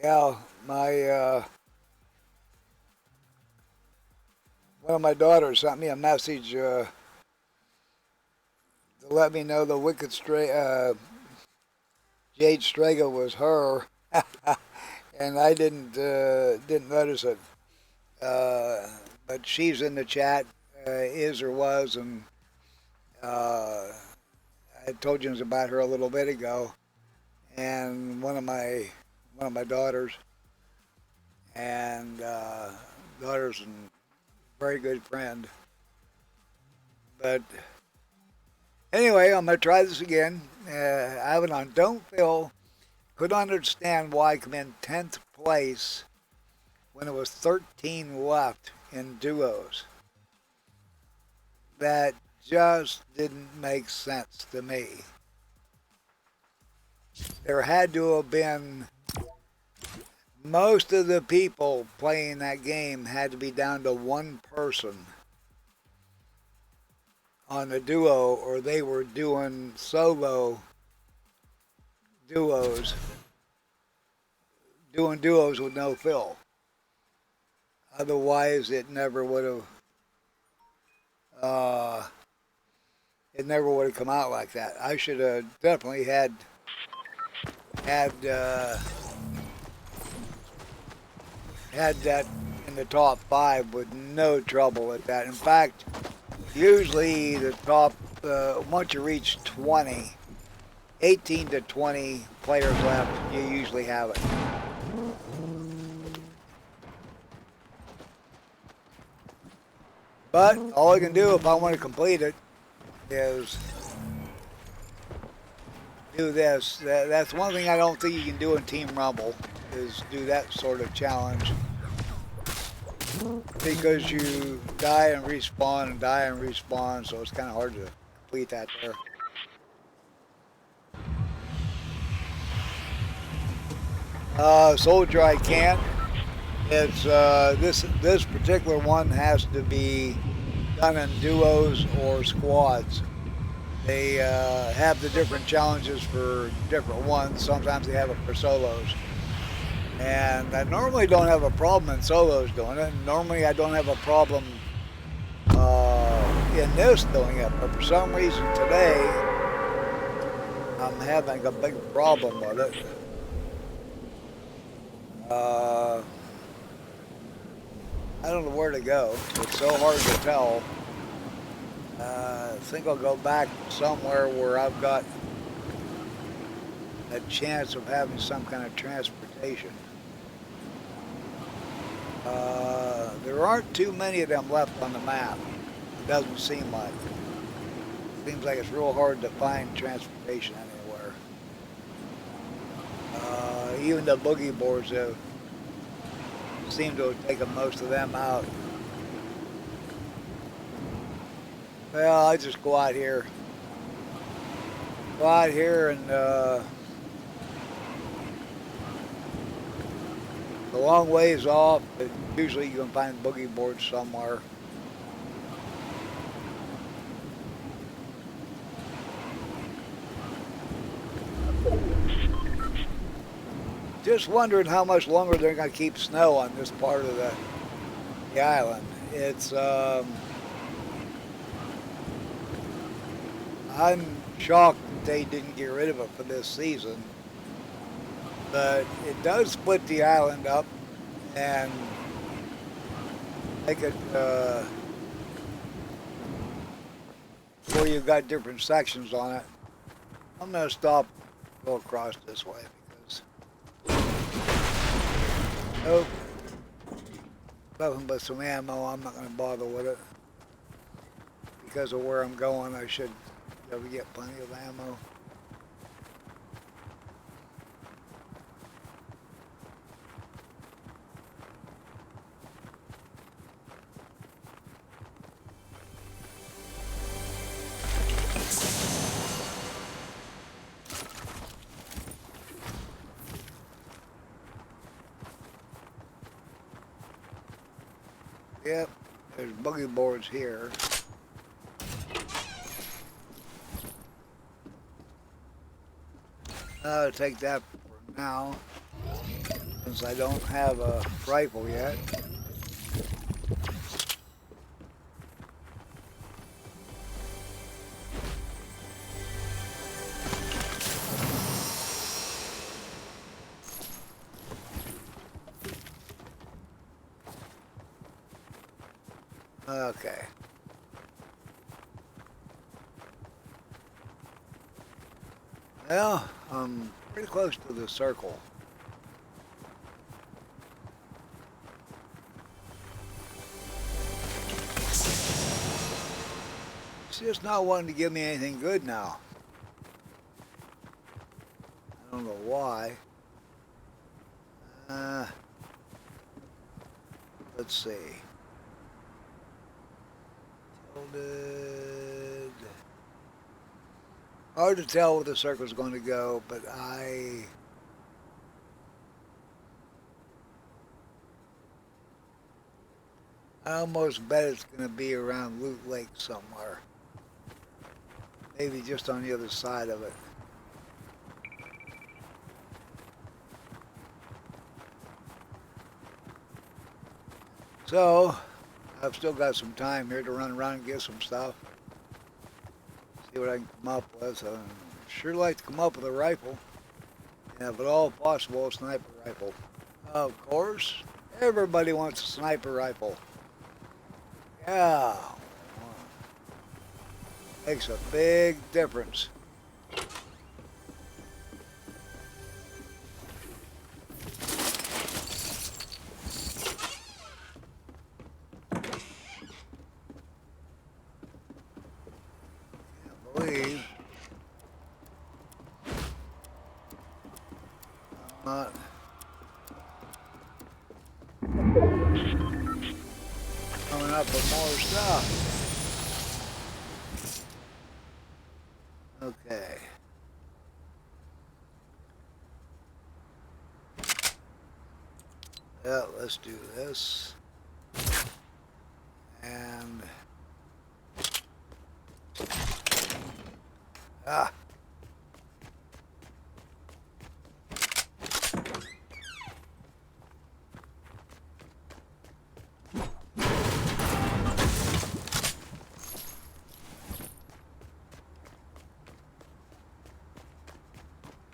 yeah, my one of my daughters sent me a message to let me know the Wicked Jade Strega was her, and I didn't notice it. But she's in the chat, is or was, and I told you about her a little bit ago, and one of my daughters, and daughter's a very good friend. But anyway, I'm gonna try this again. I have it on Don't Feel. Couldn't understand why I come in 10th place when it was 13 left in duos. That just didn't make sense to me. There had to have been most of the people playing that game had to be down to one person on the duo, or they were doing solo duos, with no fill. Otherwise, it never would have. It never would have come out like that. I should have definitely had that in the top 5 with no trouble at that. In fact, usually the top once you reach 20, 18 to 20 players left, you usually have it. But all I can do if I want to complete it is do this. That's one thing I don't think you can do in Team Rumble, is do that sort of challenge. Because you die and respawn and die and respawn, so it's kind of hard to complete that there. Soldier, I can't. It's this particular one has to be done in duos or squads. They have the different challenges for different ones. Sometimes they have it for solos. And I normally don't have a problem in solos doing it. Normally I don't have a problem in this doing it. But for some reason today, I'm having a big problem with it. I don't know where to go. It's so hard to tell. I think I'll go back somewhere where I've got a chance of having some kind of transportation. There aren't too many of them left on the map. It doesn't seem like. It seems like it's real hard to find transportation anywhere. Even the boogie boards have seem to have taken most of them out. Well, I just go out here. Go out here and a long ways off, but usually you can find boogie boards somewhere. Just wondering how much longer they're going to keep snow on this part of the island. It's I'm shocked that they didn't get rid of it for this season, but it does split the island up and make it where you've got different sections on it. I'm going to stop, go across this way because nope, nothing but some ammo. I'm not going to bother with it because of where I'm going. I should be able to get plenty of ammo. Yep, there's boogie boards here. I'll take that for now, since I don't have a rifle yet. Okay. Well, I'm pretty close to the circle. It's just not wanting to give me anything good now. I don't know why. Let's see. Tilted. Hard to tell where the circle's going to go, but I almost bet it's going to be around Loot Lake somewhere. Maybe just on the other side of it. So, I've still got some time here to run around and get some stuff. See what I can come up with. Sure like to come up with a rifle. And if at all possible, a sniper rifle. Of course, everybody wants a sniper rifle. Yeah. Makes a big difference. Can't believe I'm not coming up with more stuff. Okay. Yeah, let's do this. And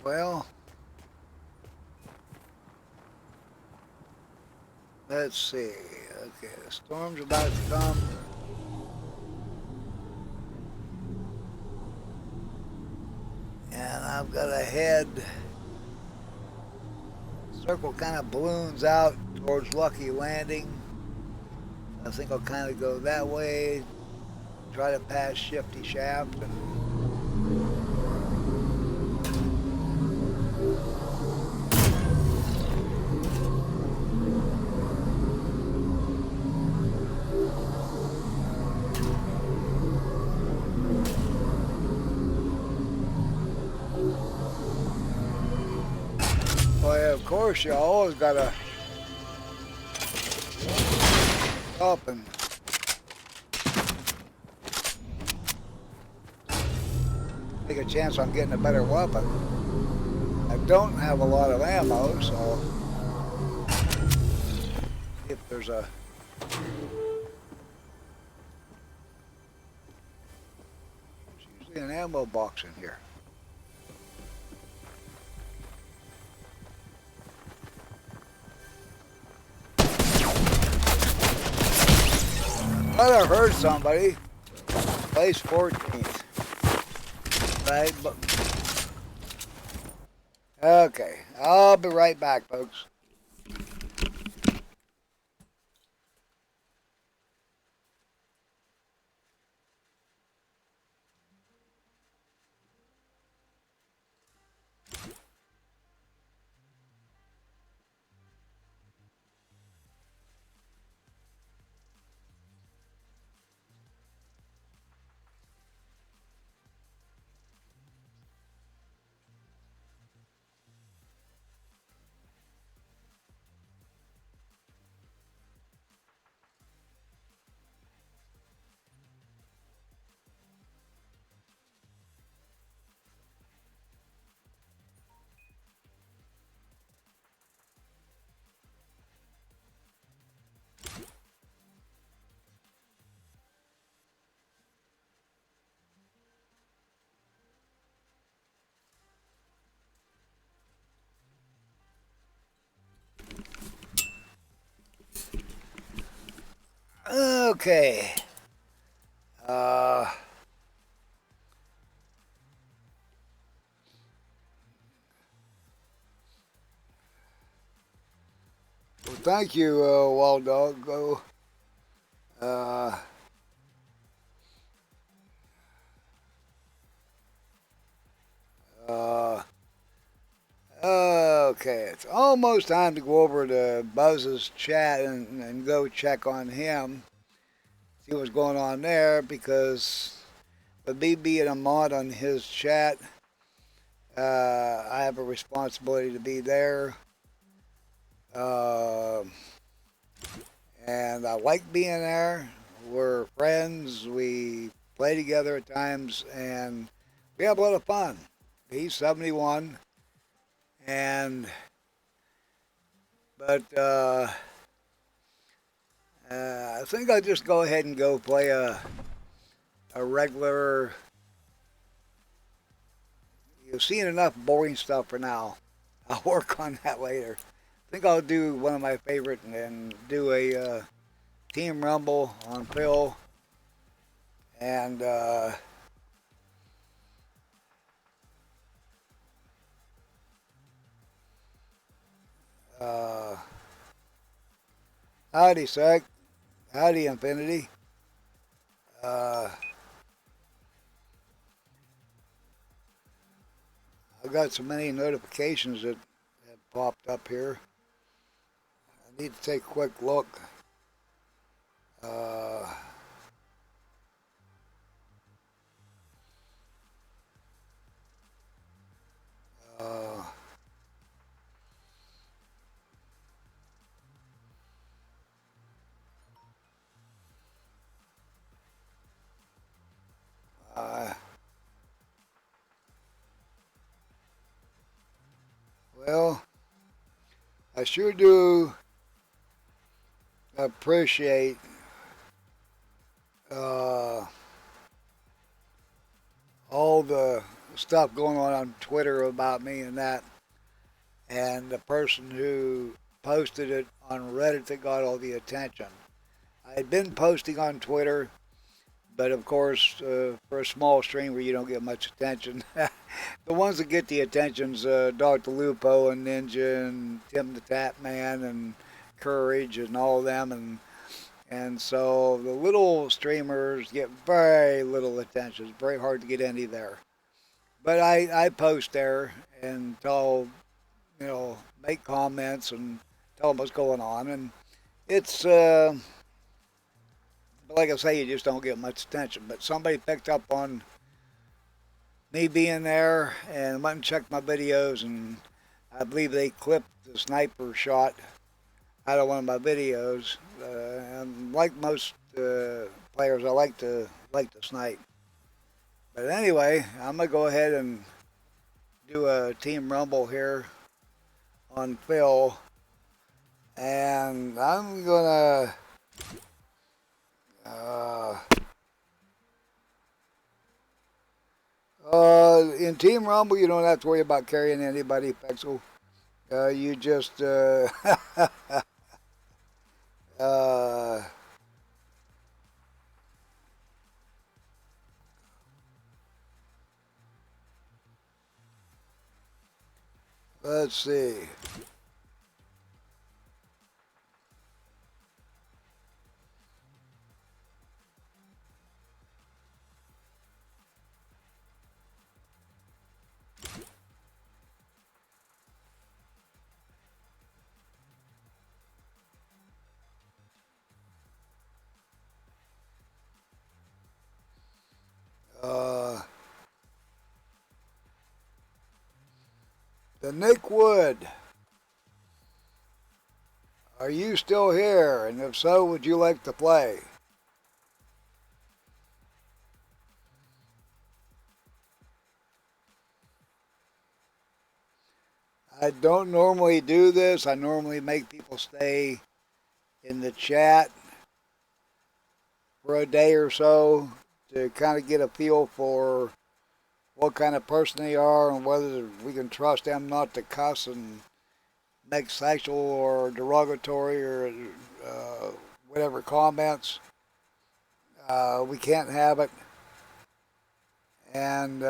Well, let's see. Okay, the storm's about to come. And I've got to head. Circle kind of balloons out towards Lucky Landing. I think I'll kind of go that way, try to pass Shifty Shaft. Well, yeah, of course, you always got to up and take a chance on getting a better weapon. I don't have a lot of ammo, so if there's a usually an ammo box in here. Thought I heard somebody. Place 14th. Right, but okay, I'll be right back, folks. Okay. Uh, well, thank you, Wild Dog. Go. Uh, uh, okay, it's almost time to go over to Buzz's chat and go check on him, see what's going on there, because with me being a mod on his chat, I have a responsibility to be there. Uh, and I like being there. We're friends. We play together at times, and we have a lot of fun. He's 71, and but I think I'll just go ahead and go play a regular. You've seen enough boring stuff for now. I'll work on that later. I think I'll do one of my favorite and do a Team Rumble on Phil, and uh, howdy, Sec. Howdy, Infinity. Uh, I've got so many notifications that have popped up here. I need to take a quick look. Uh, uh, uh, well, I sure do appreciate all the stuff going on Twitter about me and that. And the person who posted it on Reddit that got all the attention. I had been posting on Twitter, but of course, for a small streamer, you don't get much attention. The ones that get the attention's Dr. Lupo and Ninja and Tim the Tap Man and Courage and all of them, and so the little streamers get very little attention. It's very hard to get any there. But I post there and tell, make comments and tell them what's going on. And it's, like I say, you just don't get much attention. But somebody picked up on me being there and went and checked my videos, and I believe they clipped the sniper shot out of one of my videos. And like most players, I like to snipe. But anyway, I'm gonna go ahead and do a team rumble here on Phil, and I'm gonna in team rumble you don't have to worry about carrying anybody, Pexel. You just let's see. The Nick Wood. Are you still here? And if so, would you like to play? I don't normally do this. I normally make people stay in the chat for a day or so to kind of get a feel for what kind of person they are and whether we can trust them not to cuss and make sexual or derogatory or whatever comments. We can't have it. And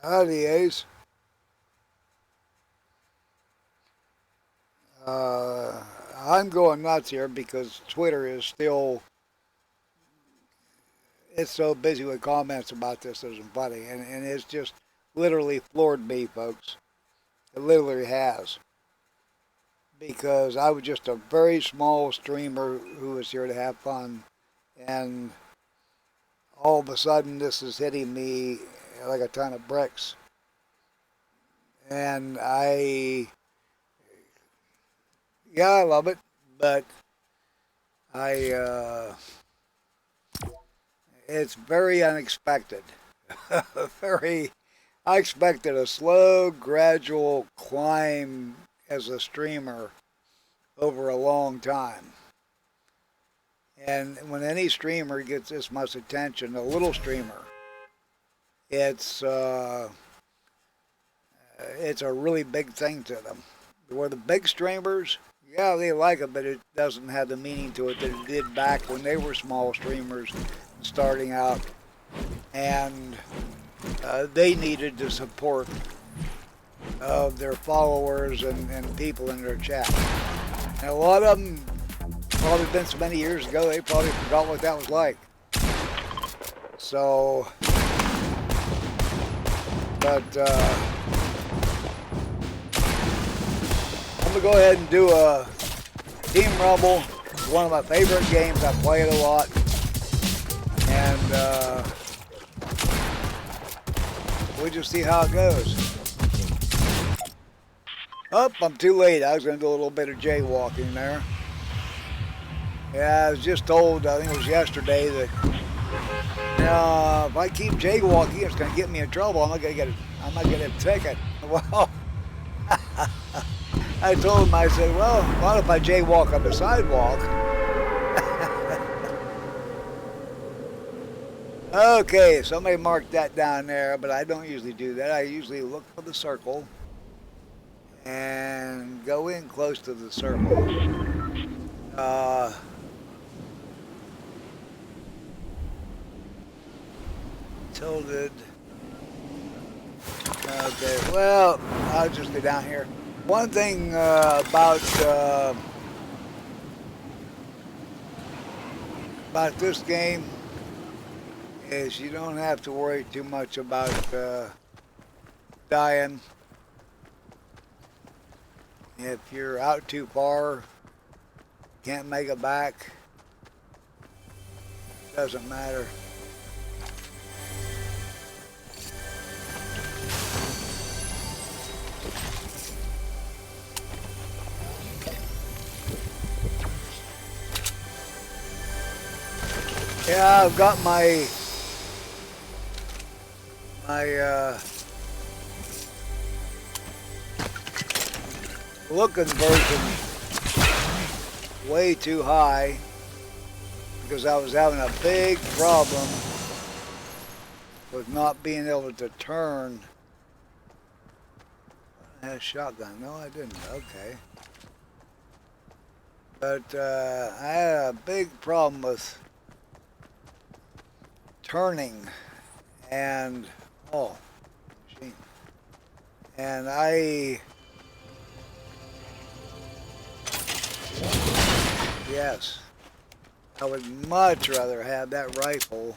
howdy, Ace. I'm going nuts here because Twitter is still, it's so busy with comments about this isn't funny, and it's just literally floored me, folks. It literally has. Because I was just a very small streamer who was here to have fun, and all of a sudden this is hitting me like a ton of bricks. And I love it, but it's very unexpected. I expected a slow, gradual climb as a streamer over a long time. And when any streamer gets this much attention, a little streamer, it's a really big thing to them. Where the big streamers, yeah, they like it, but it doesn't have the meaning to it that it did back when they were small streamers starting out, and they needed the support of their followers and people in their chat. And a lot of them, probably been so many years ago, they probably forgot what that was like. So, but I'm going to go ahead and do a Team Rumble. It's one of my favorite games. I play it a lot. And we'll just see how it goes. Oh, I'm too late. I was going to do a little bit of jaywalking there. Yeah, I was just told, I think it was yesterday, that if I keep jaywalking, it's going to get me in trouble. I'm I might get a ticket. Well, I told him, I said, well, what if I jaywalk on the sidewalk? Okay, somebody marked that down there, but I don't usually do that. I usually look for the circle and go in close to the circle. Tilted. Okay, well, I'll just go down here. One thing about this game is you don't have to worry too much about dying. If you're out too far, can't make it back, doesn't matter. Yeah, I've got my looking version way too high because I was having a big problem with not being able to turn. I had a shotgun. No, I didn't. Okay. But I had a big problem with turning and machine. And yes, I would much rather have that rifle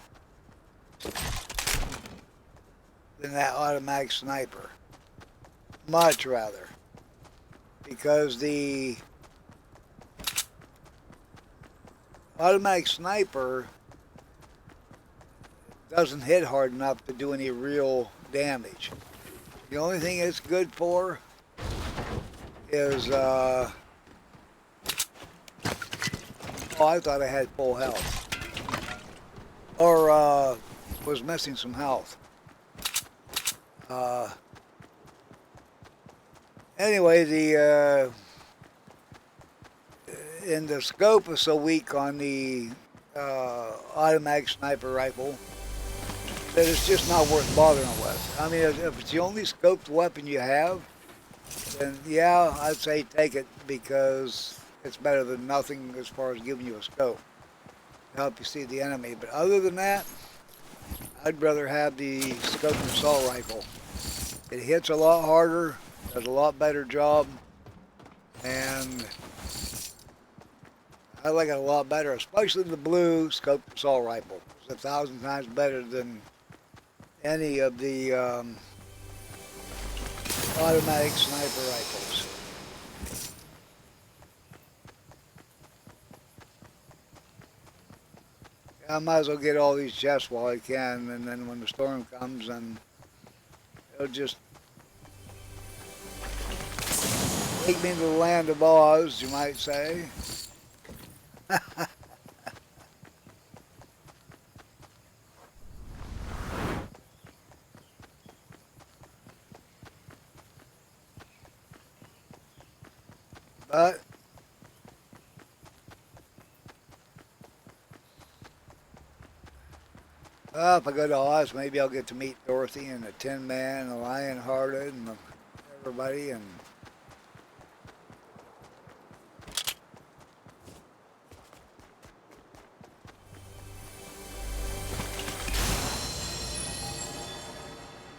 than that automatic sniper. Much rather. Because the automatic sniper doesn't hit hard enough to do any real damage. The only thing it's good for is oh, I thought I had full health. Or was missing some health. Anyway, the in the scope is so weak on the automatic sniper rifle that it's just not worth bothering with. I mean, if it's the only scoped weapon you have, then yeah, I'd say take it because it's better than nothing as far as giving you a scope to help you see the enemy. But other than that, I'd rather have the scoped assault rifle. It hits a lot harder, does a lot better job, and I like it a lot better, especially the blue scoped assault rifle. It's 1,000 times better than any of the automatic sniper rifles. I might as well get all these chests while I can, and then when the storm comes, and it'll just take me to the land of Oz, you might say. But if I go to Oz, maybe I'll get to meet Dorothy and the Tin Man and the Lionhearted and everybody. And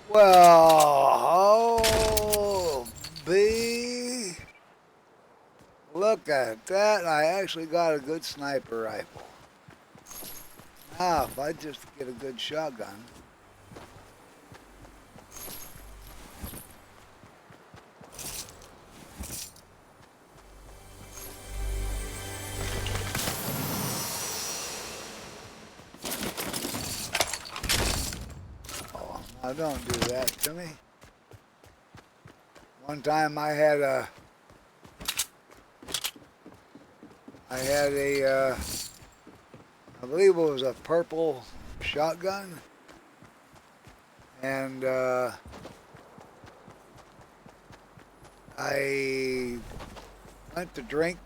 well, oh, B, look at that! I actually got a good sniper rifle. Now, if I just get a good shotgun. Oh, now don't do that to me. One time I had a I believe it was a purple shotgun, and I went to drink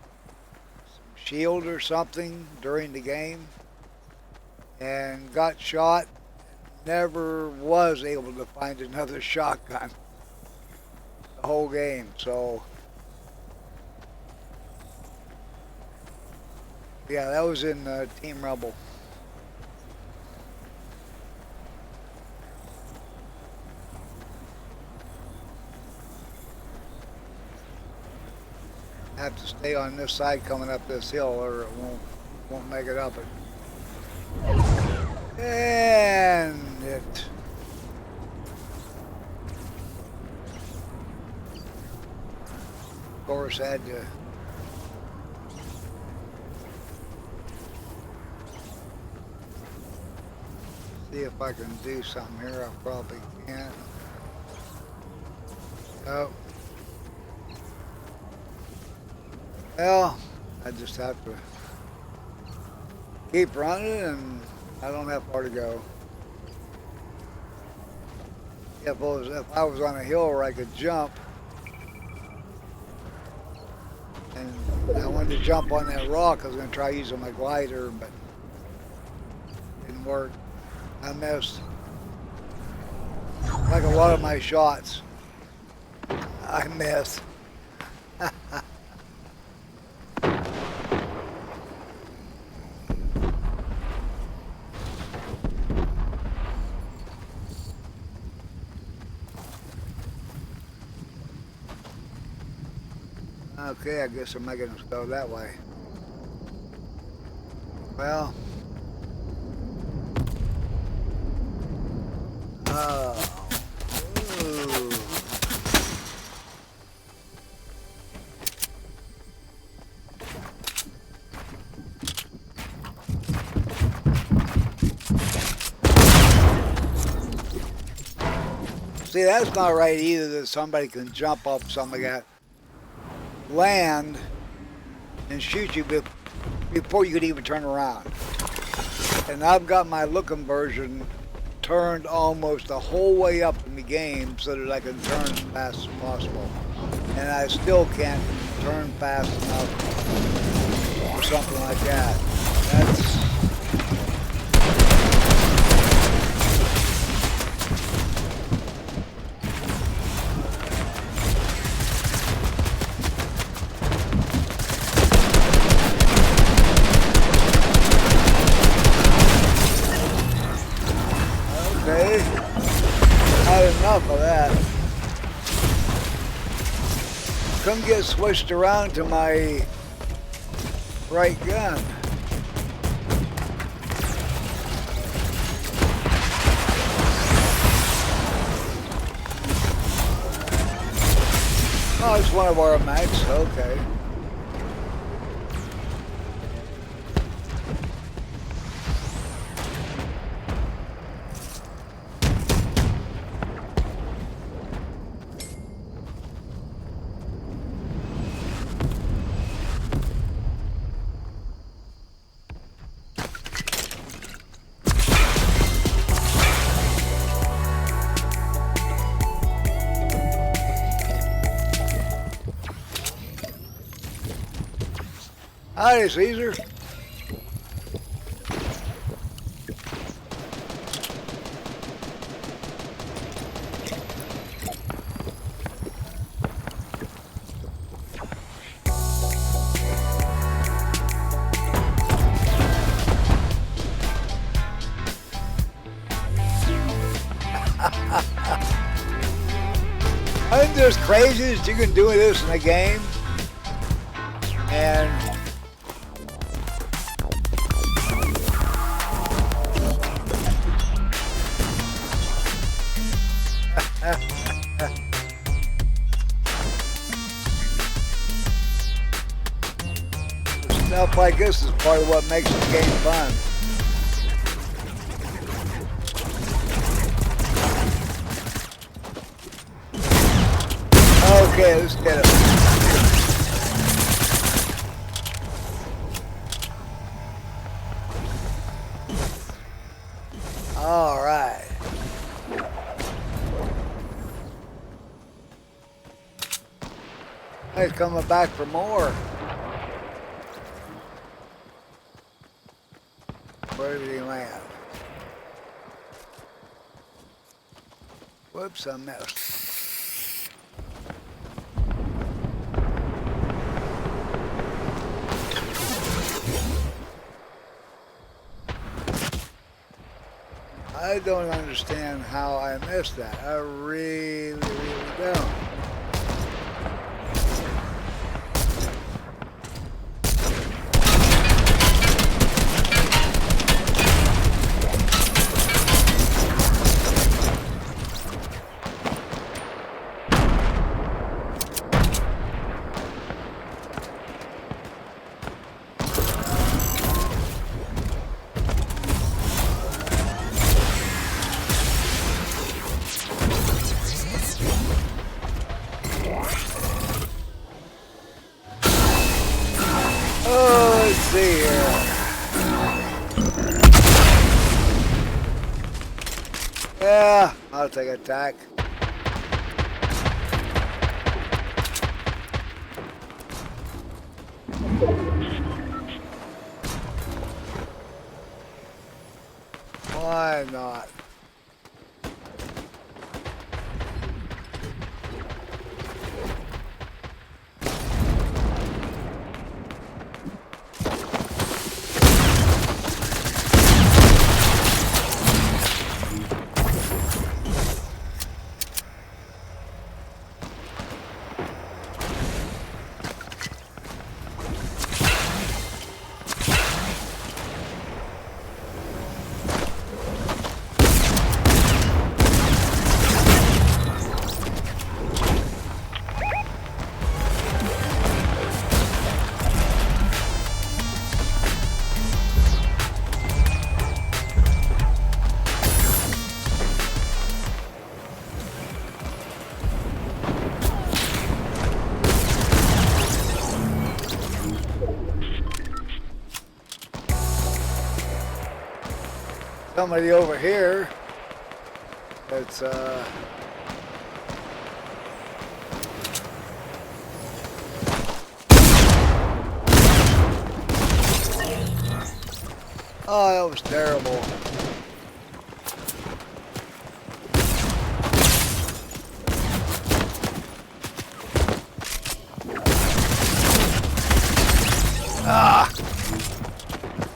some Shield or something during the game and got shot. Never was able to find another shotgun the whole game. So yeah, that was in Team Rebel. I have to stay on this side coming up this hill, or it won't make it up it. And it. Of course, I had to see if I can do something here. I probably can't. Oh. Well, I just have to keep running, and I don't have far to go. If I was on a hill where I could jump, and I wanted to jump on that rock, I was going to try using my glider, but it didn't work. I missed. Like a lot of my shots, I missed. Okay, I guess I'm making us go that way. Well, ooh. See, that's not right either, that somebody can jump off something like that, land, and shoot you before you could even turn around. And I've got my look conversion turned almost the whole way up in the game so that I can turn as fast as possible. And I still can't turn fast enough for something like that. That's... Okay, not enough of that. Couldn't get switched around to my right gun. Oh, it's one of our mags, okay. Howdy, Caesar. I'm just crazy that you can do this in a game. And stuff like this is part of what makes the game fun. Okay, let's get it. All right. He's coming back for more. Where did he land? Whoops, I missed. I don't understand how I missed that. I really don't. Oh, let's see here. Yeah, I'll take a tack. Why not? Somebody over here that's oh, that was terrible. Ah,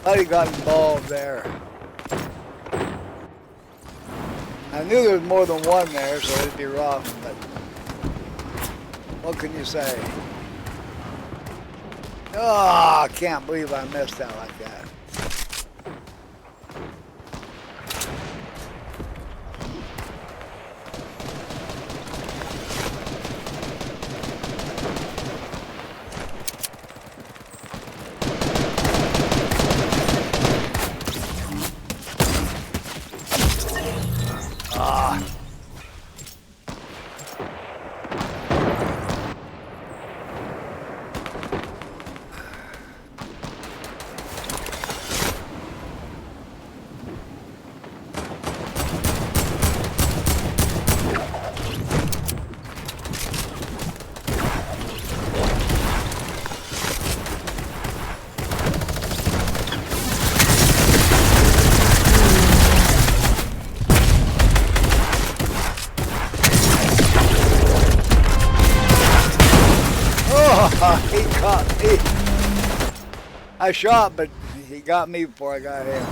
thought he got involved there. I knew there was more than one there, so it'd be rough, but what can you say? Oh, I can't believe I missed out like that. Ah. He caught me. I shot, but he got me before I got him.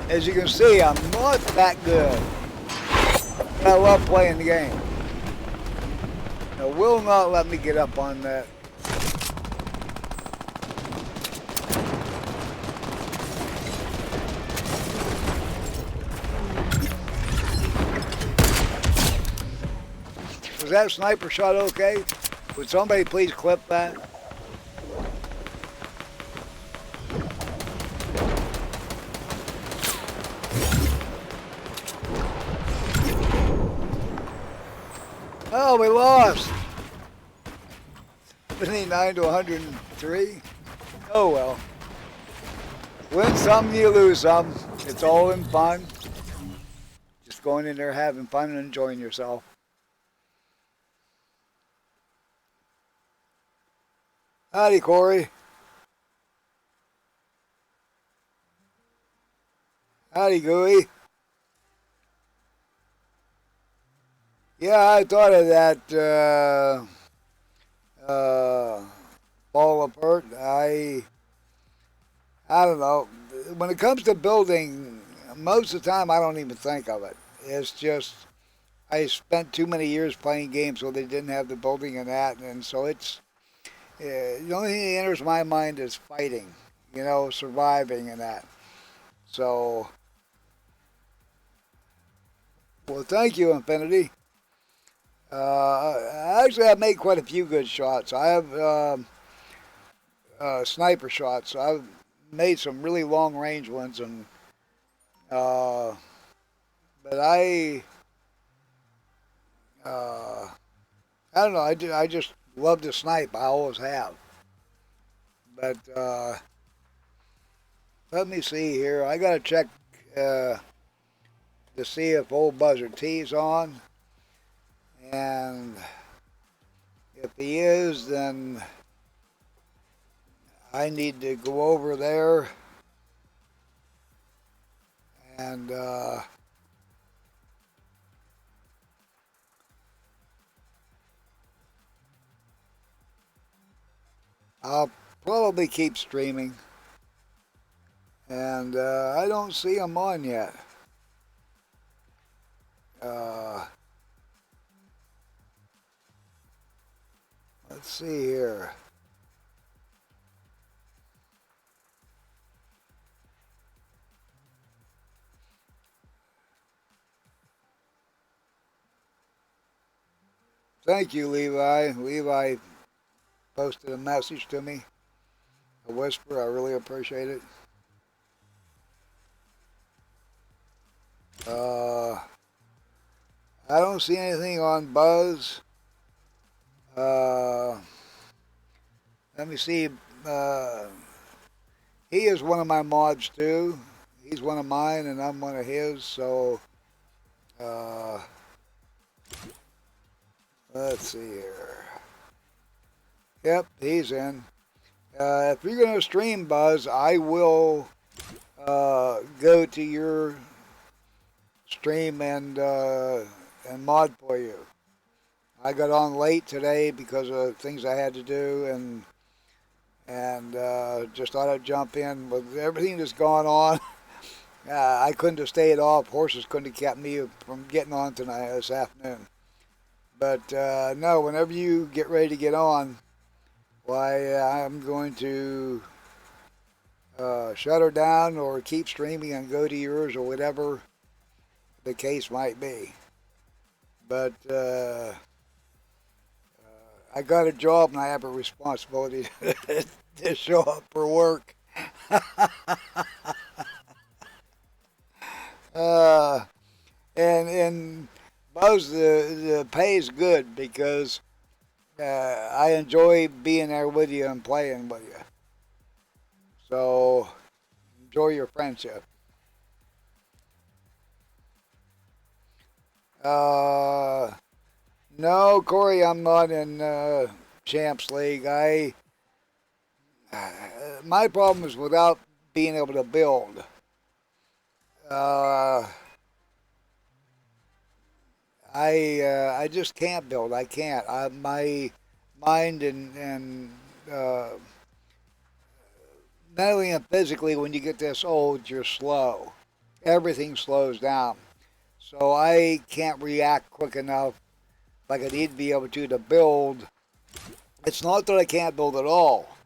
As you can see, I'm not that good. I love playing the game. Now, will not let me get up on that. Was that sniper shot okay? Would somebody please clip that? Oh, we lost. 79 to 103. Oh well. Win some, you lose some. It's all in fun. Just going in there having fun and enjoying yourself. Howdy, Corey. Howdy, Gooey. Yeah, I thought of that fall apart. I don't know. When it comes to building, most of the time I don't even think of it. It's just I spent too many years playing games where they didn't have the building and that, and so it's the only thing that enters my mind is fighting, surviving and that. So, well, thank you, Infinity. Actually, I've made quite a few good shots. I have sniper shots. So I've made some really long range ones, and uh, but uh, I don't know. I just love to snipe. I always have. But let me see here. I gotta check uh, to see if old Buzzard T's on, and if he is, then I need to go over there and I'll probably keep streaming. And I don't see him on yet. Uh, let's see here. Thank you, Levi. Levi posted a message to me, a whisper. I really appreciate it. Uh, I don't see anything on Buzz. Uh, let me see. Uh, he is one of my mods too. He's one of mine, and I'm one of his. So uh, let's see here. Yep, he's in. If you're going to stream, Buzz, I will go to your stream and mod for you. I got on late today because of things I had to do, and just thought I'd jump in with everything that's gone on. I couldn't have stayed off. Horses couldn't have kept me from getting on tonight this afternoon. But no, whenever you get ready to get on, why I'm going to shut her down or keep streaming and go to yours or whatever the case might be. But I got a job and I have a responsibility to show up for work. uh, and Buzz, the pay is good because I enjoy being there with you and playing with you. So enjoy your friendship. Uh, no, Corey, I'm not in Champs League. My problem is without being able to build. Uh, I just can't build. I can't. My mind and uh, mentally and physically, when you get this old, you're slow. Everything slows down. So I can't react quick enough like I need to be able to build. It's not that I can't build at all,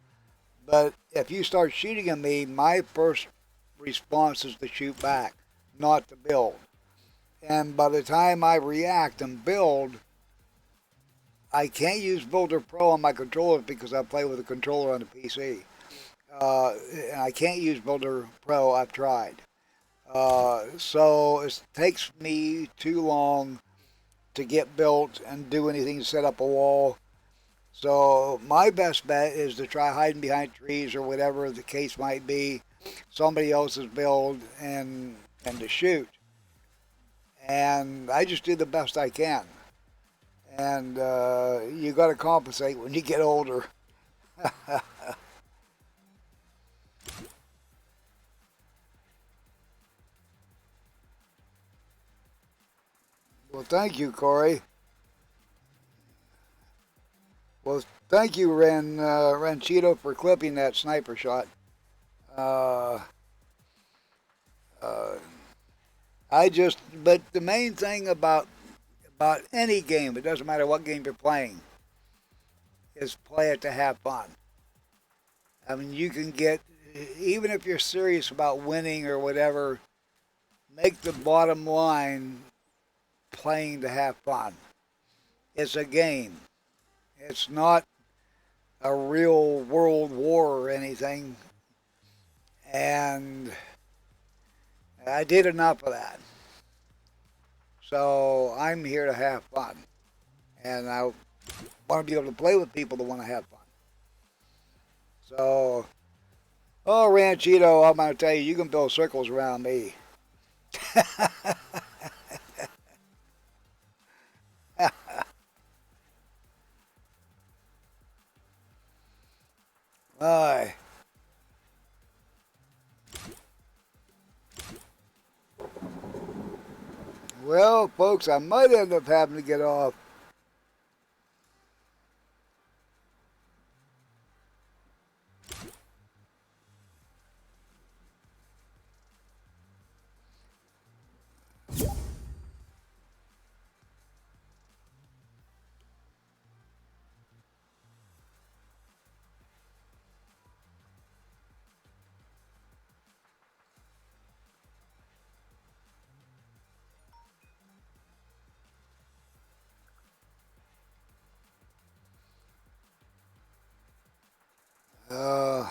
but if you start shooting at me, my first response is to shoot back, not to build. And by the time I react and build, I can't use Builder Pro on my controller because I play with a controller on the PC. And I can't use Builder Pro. I've tried. So it takes me too long to get built and do anything to set up a wall. So my best bet is to try hiding behind trees or whatever the case might be, somebody else's build, and to shoot. And I just do the best I can. And you got to compensate when you get older. Well, thank you, Corey. Well, thank you, Ranchito, for clipping that sniper shot. Uh, uh, but the main thing about any game, it doesn't matter what game you're playing, is play it to have fun. I mean, you can get, even if you're serious about winning or whatever, make the bottom line playing to have fun. It's a game. It's not a real world war or anything. And I did enough of that. So I'm here to have fun. And I want to be able to play with people that want to have fun. So, oh, Ranchito, I'm going to tell you, you can build circles around me. Aye. Well, folks, I might end up having to get off. Uh,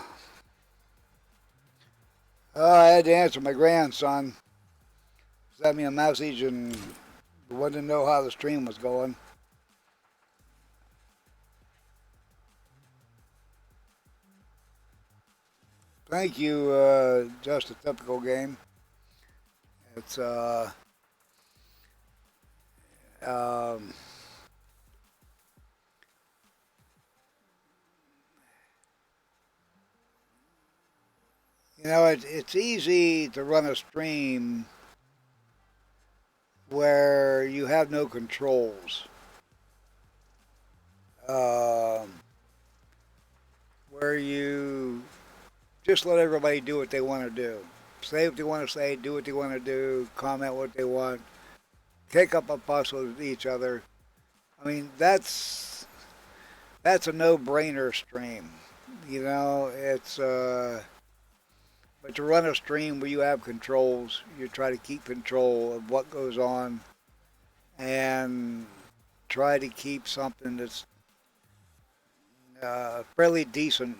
I had to answer my grandson. Sent me a message and wanted to know how the stream was going. Thank you, just a typical game. It's um, it's easy to run a stream where you have no controls. Um, where you just let everybody do what they want to do. Say what they want to say, do what they want to do, comment what they want, kick up a fuss with each other. I mean, that's a no-brainer stream. It's but to run a stream where you have controls, you try to keep control of what goes on and try to keep something that's fairly decent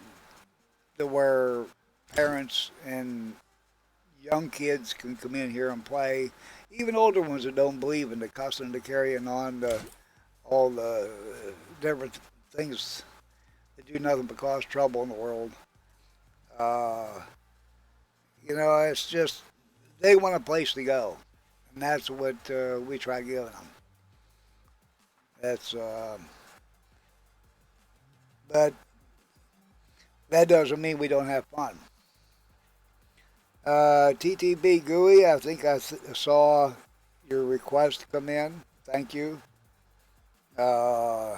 to where parents and young kids can come in here and play. Even older ones that don't believe in the cussing, the carrying on, all the different things that do nothing but cause trouble in the world. Uh, it's just they want a place to go, and that's what we try giving them. That's but that doesn't mean we don't have fun. TTB GUI, I think I saw your request come in. Thank you. Uh,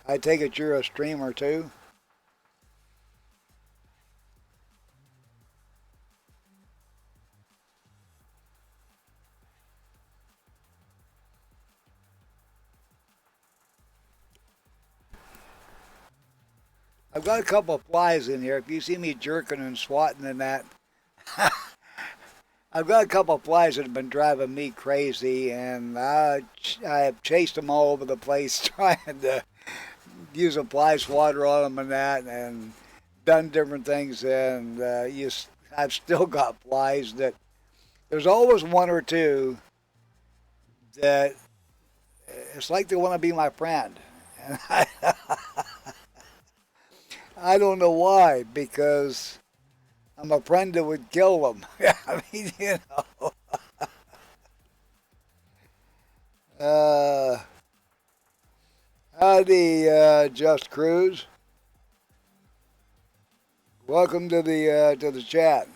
I take it you're a streamer too. I've got a couple of flies in here. If you see me jerking and swatting and that, I've got a couple of flies that have been driving me crazy, and I have chased them all over the place trying to use a fly swatter on them and that, and done different things. And I've still got flies that there's always one or two that it's like they want to be my friend. And I don't know why, because I'm a friend that would kill them. I mean, Uh, Howdy, Just Cruz. Welcome to the chat.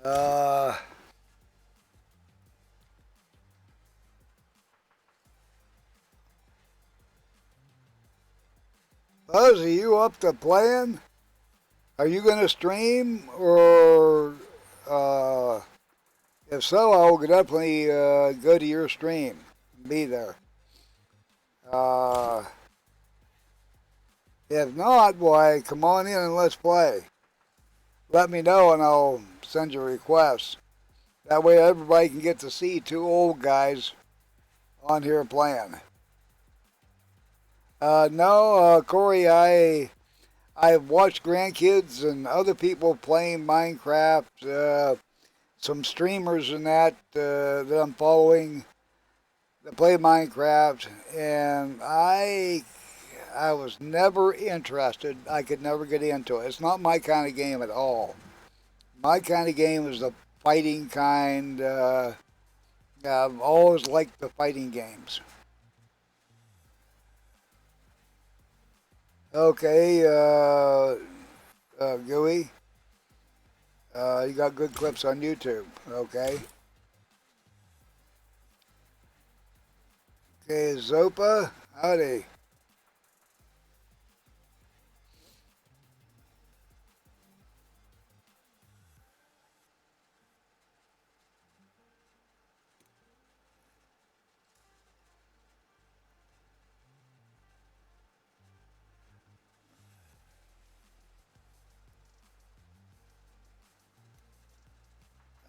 Uh, Buzz, are you up to playing? Are you going to stream, or if so, I'll definitely go to your stream, be there. Uh, if not, why, come on in and let's play. Let me know and I'll send you requests. That way everybody can get to see two old guys on here playing. No, Corey, I've watched grandkids and other people playing Minecraft, some streamers and that I'm following that play Minecraft, and I was never interested. I could never get into it. It's not my kind of game at all. My kind of game is the fighting kind. I've always liked the fighting games. Okay, Gooey, you got good clips on YouTube. Okay. Okay, Zopa, howdy.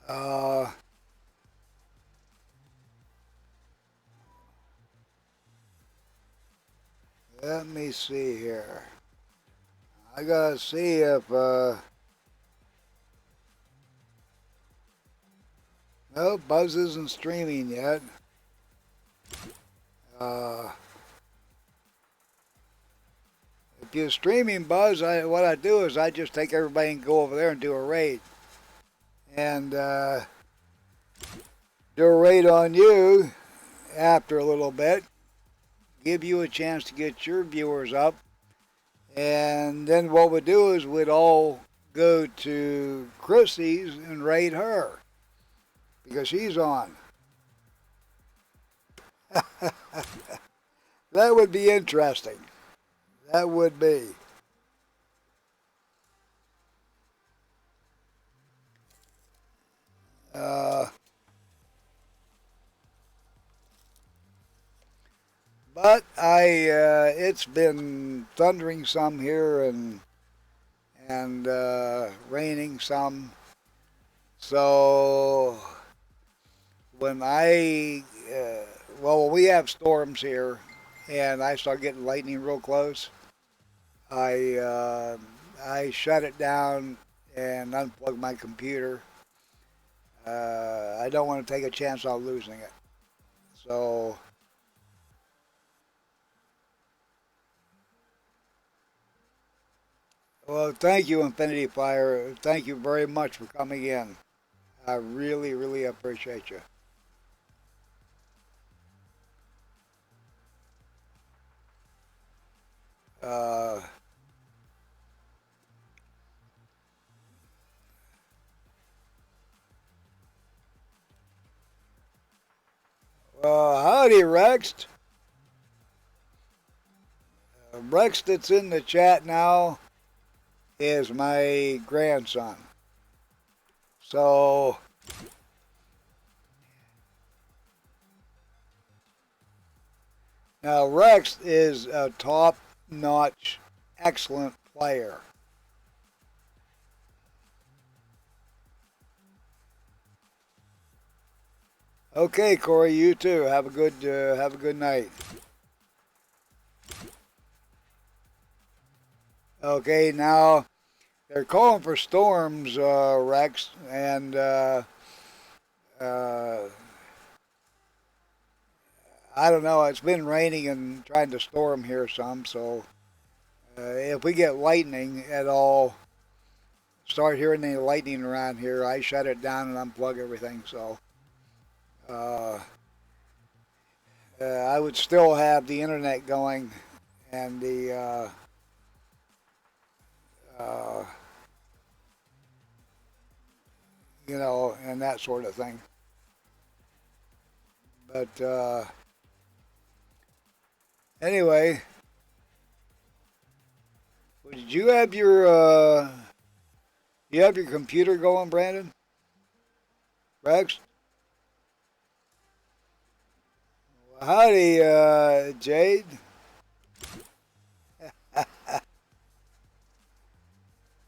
Uh, Let me see here. I gotta see if, no, Buzz isn't streaming yet. Uh, if you're streaming, Buzz, what I do is I just take everybody and go over there and do a raid. And, do a raid on you after a little bit. Give you a chance to get your viewers up. And then what we'd do is we'd all go to Chrissy's and raid her because she's on. That would be interesting. That would be. Uh, but it's been thundering some here and raining some. So when well, we have storms here, and I start getting lightning real close. I uh, I shut it down and unplug my computer. I don't want to take a chance on losing it. So, well, thank you, Infinity Fire. Thank you very much for coming in. I really, really appreciate you. Uh, Howdy, Rex. Rex that's in the chat now is my grandson. So, now Rex is a top-notch, excellent player. Okay, Corey, you too. Have a good night. Okay, now they're calling for storms, Rex, and uh, I don't know. It's been raining and trying to storm here some, so if we get lightning at all, start hearing any lightning around here, I shut it down and unplug everything. So uh, I would still have the internet going and the uh, and that sort of thing. But anyway, did you have your computer going, Brandon? Rex? Howdy, Jade.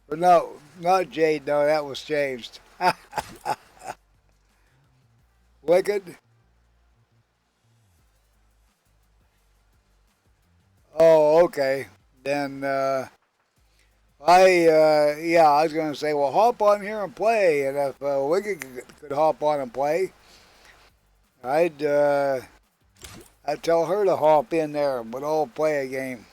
But no, not Jade. No, that was changed. Wicked. Oh, okay. Then yeah, I was gonna say, well, hop on here and play, and if Wicked could hop on and play, I'd I'd tell her to hop in there, but I'll play a game.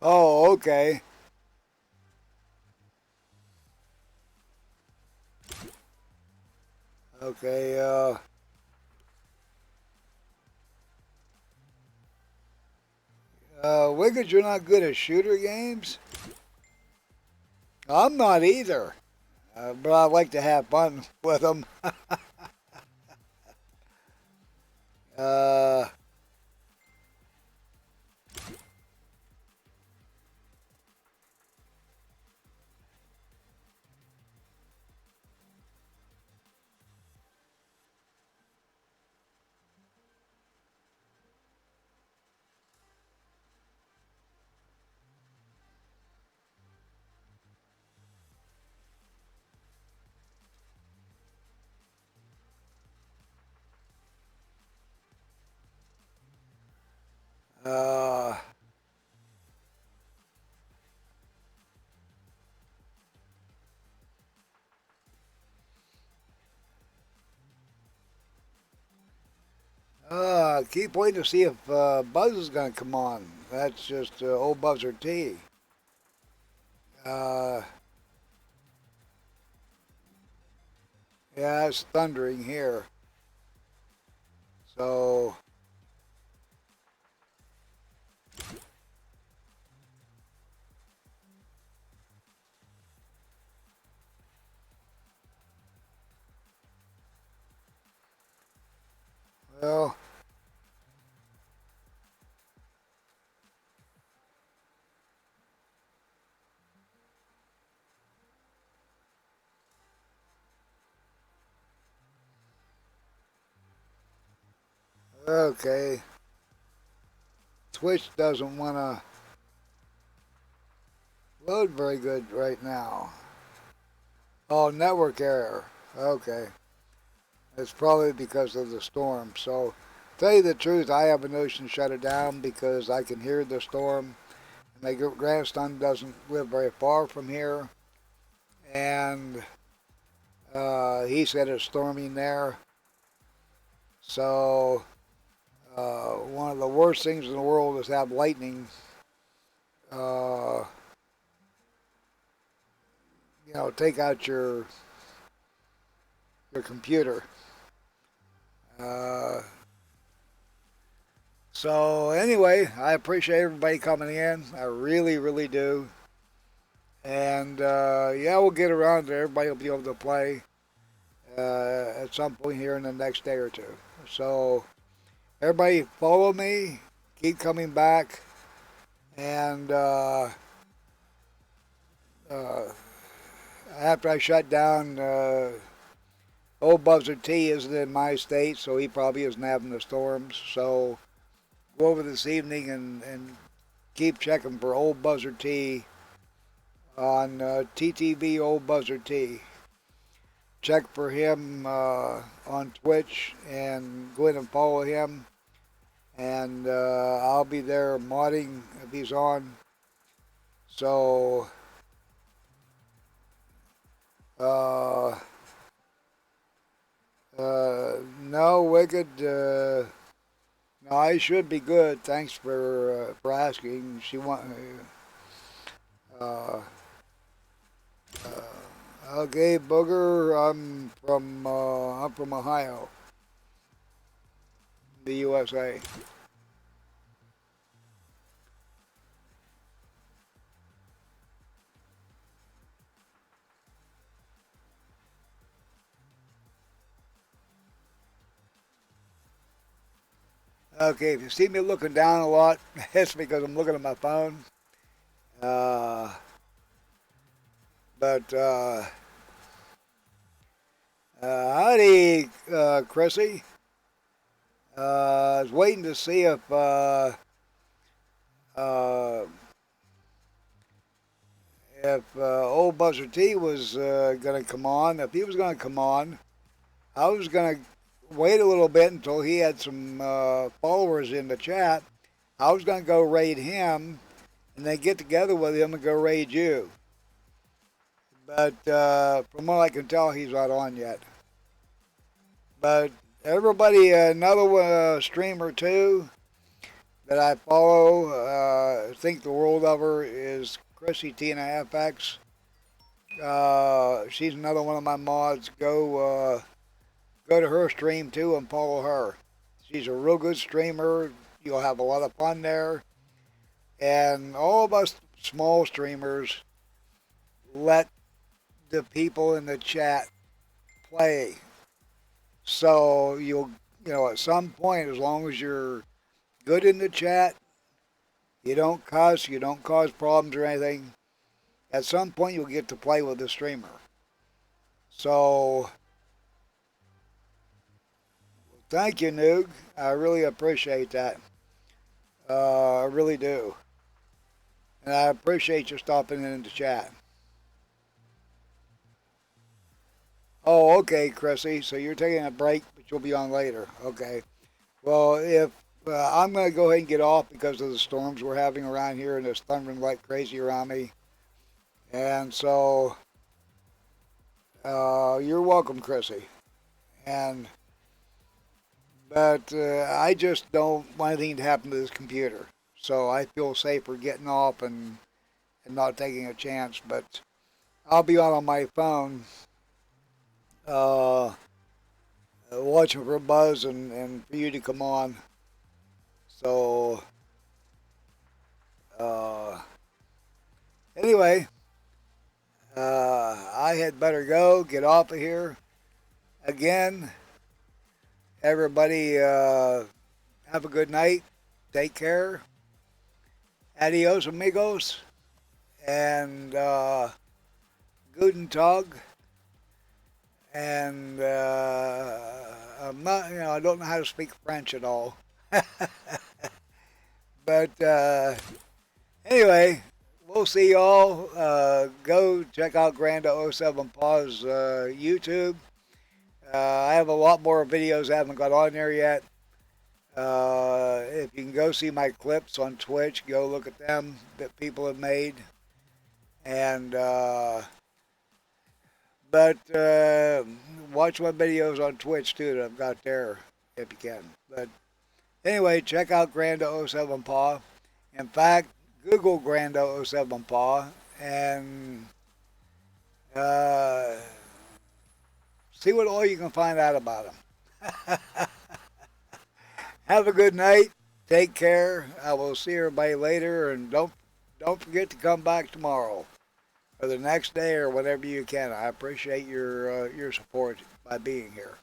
Oh, okay. Okay. Wicked, you're not good at shooter games. I'm not either, but I like to have fun with them. Uh, uh, keep waiting to see if Buzz is gonna come on. That's just old Buzzer T. Uh, yeah, it's thundering here. So, well, okay. Twitch doesn't want to load very good right now. Oh, network error. Okay. It's probably because of the storm. So, tell you the truth, I have a notion to shut it down because I can hear the storm. My grandson doesn't live very far from here, and he said it's storming there. So, one of the worst things in the world is have lightning, uh, take out your computer. Uh, so anyway, I appreciate everybody coming in. I really, really do. And yeah, we'll get around to everybody will be able to play at some point here in the next day or two. So everybody follow me, keep coming back, and uh, after I shut down Old Buzzard T isn't in my state, so he probably isn't having the storms. So go over this evening and keep checking for Old Buzzard T on TTV Old Buzzard T. Check for him on Twitch and go ahead and follow him. And I'll be there modding if he's on. So, no, Wicked. No, I should be good. Thanks for asking. She want. Uh, okay, Booger. I'm from Ohio, the USA. Okay, if you see me looking down a lot, it's because I'm looking at my phone. Uh, but howdy, Chrissy. I was waiting to see uh, if old Buzzer T was going to come on. If he was going to come on, I was going to wait a little bit until he had some followers in the chat. I was going to go raid him and then get together with him and go raid you. But from what I can tell, he's not on yet. But everybody, another streamer too that I follow, think the world of her is Chrissy Tina FX. She's another one of my mods. Go to her stream too and follow her. She's a real good streamer. You'll have a lot of fun there. And all of us small streamers let the people in the chat play. So at some point, as long as you're good in the chat, you don't cuss, you don't cause problems or anything, at some point you'll get to play with the streamer. So, thank you, Noog. I really appreciate that. I really do. And I appreciate you stopping in the chat. Oh, okay, Chrissy. So you're taking a break, but you'll be on later. Okay. Well, if I'm going to go ahead and get off because of the storms we're having around here and it's thundering like crazy around me. And so, you're welcome, Chrissy. But I just don't want anything to happen to this computer. So I feel safer getting off and not taking a chance. But I'll be on my phone watching for Buzz and for you to come on. So, anyway, I had better go, get off of here. Again, everybody have a good night. Take care. Adios, amigos. And guten Tag. And I'm not, I don't know how to speak French at all. But anyway, we'll see y'all. Go check out Granda07 Paws YouTube. I have a lot more videos I haven't got on there yet. If you can go see my clips on Twitch, go look at them that people have made. And but watch my videos on Twitch too that I've got there if you can. But anyway, check out Granda07 Paw. In fact, Google Granda07 Paw and see what all you can find out about him. Have a good night. Take care. I will see everybody later, and don't forget to come back tomorrow or the next day or whatever you can. I appreciate your support by being here.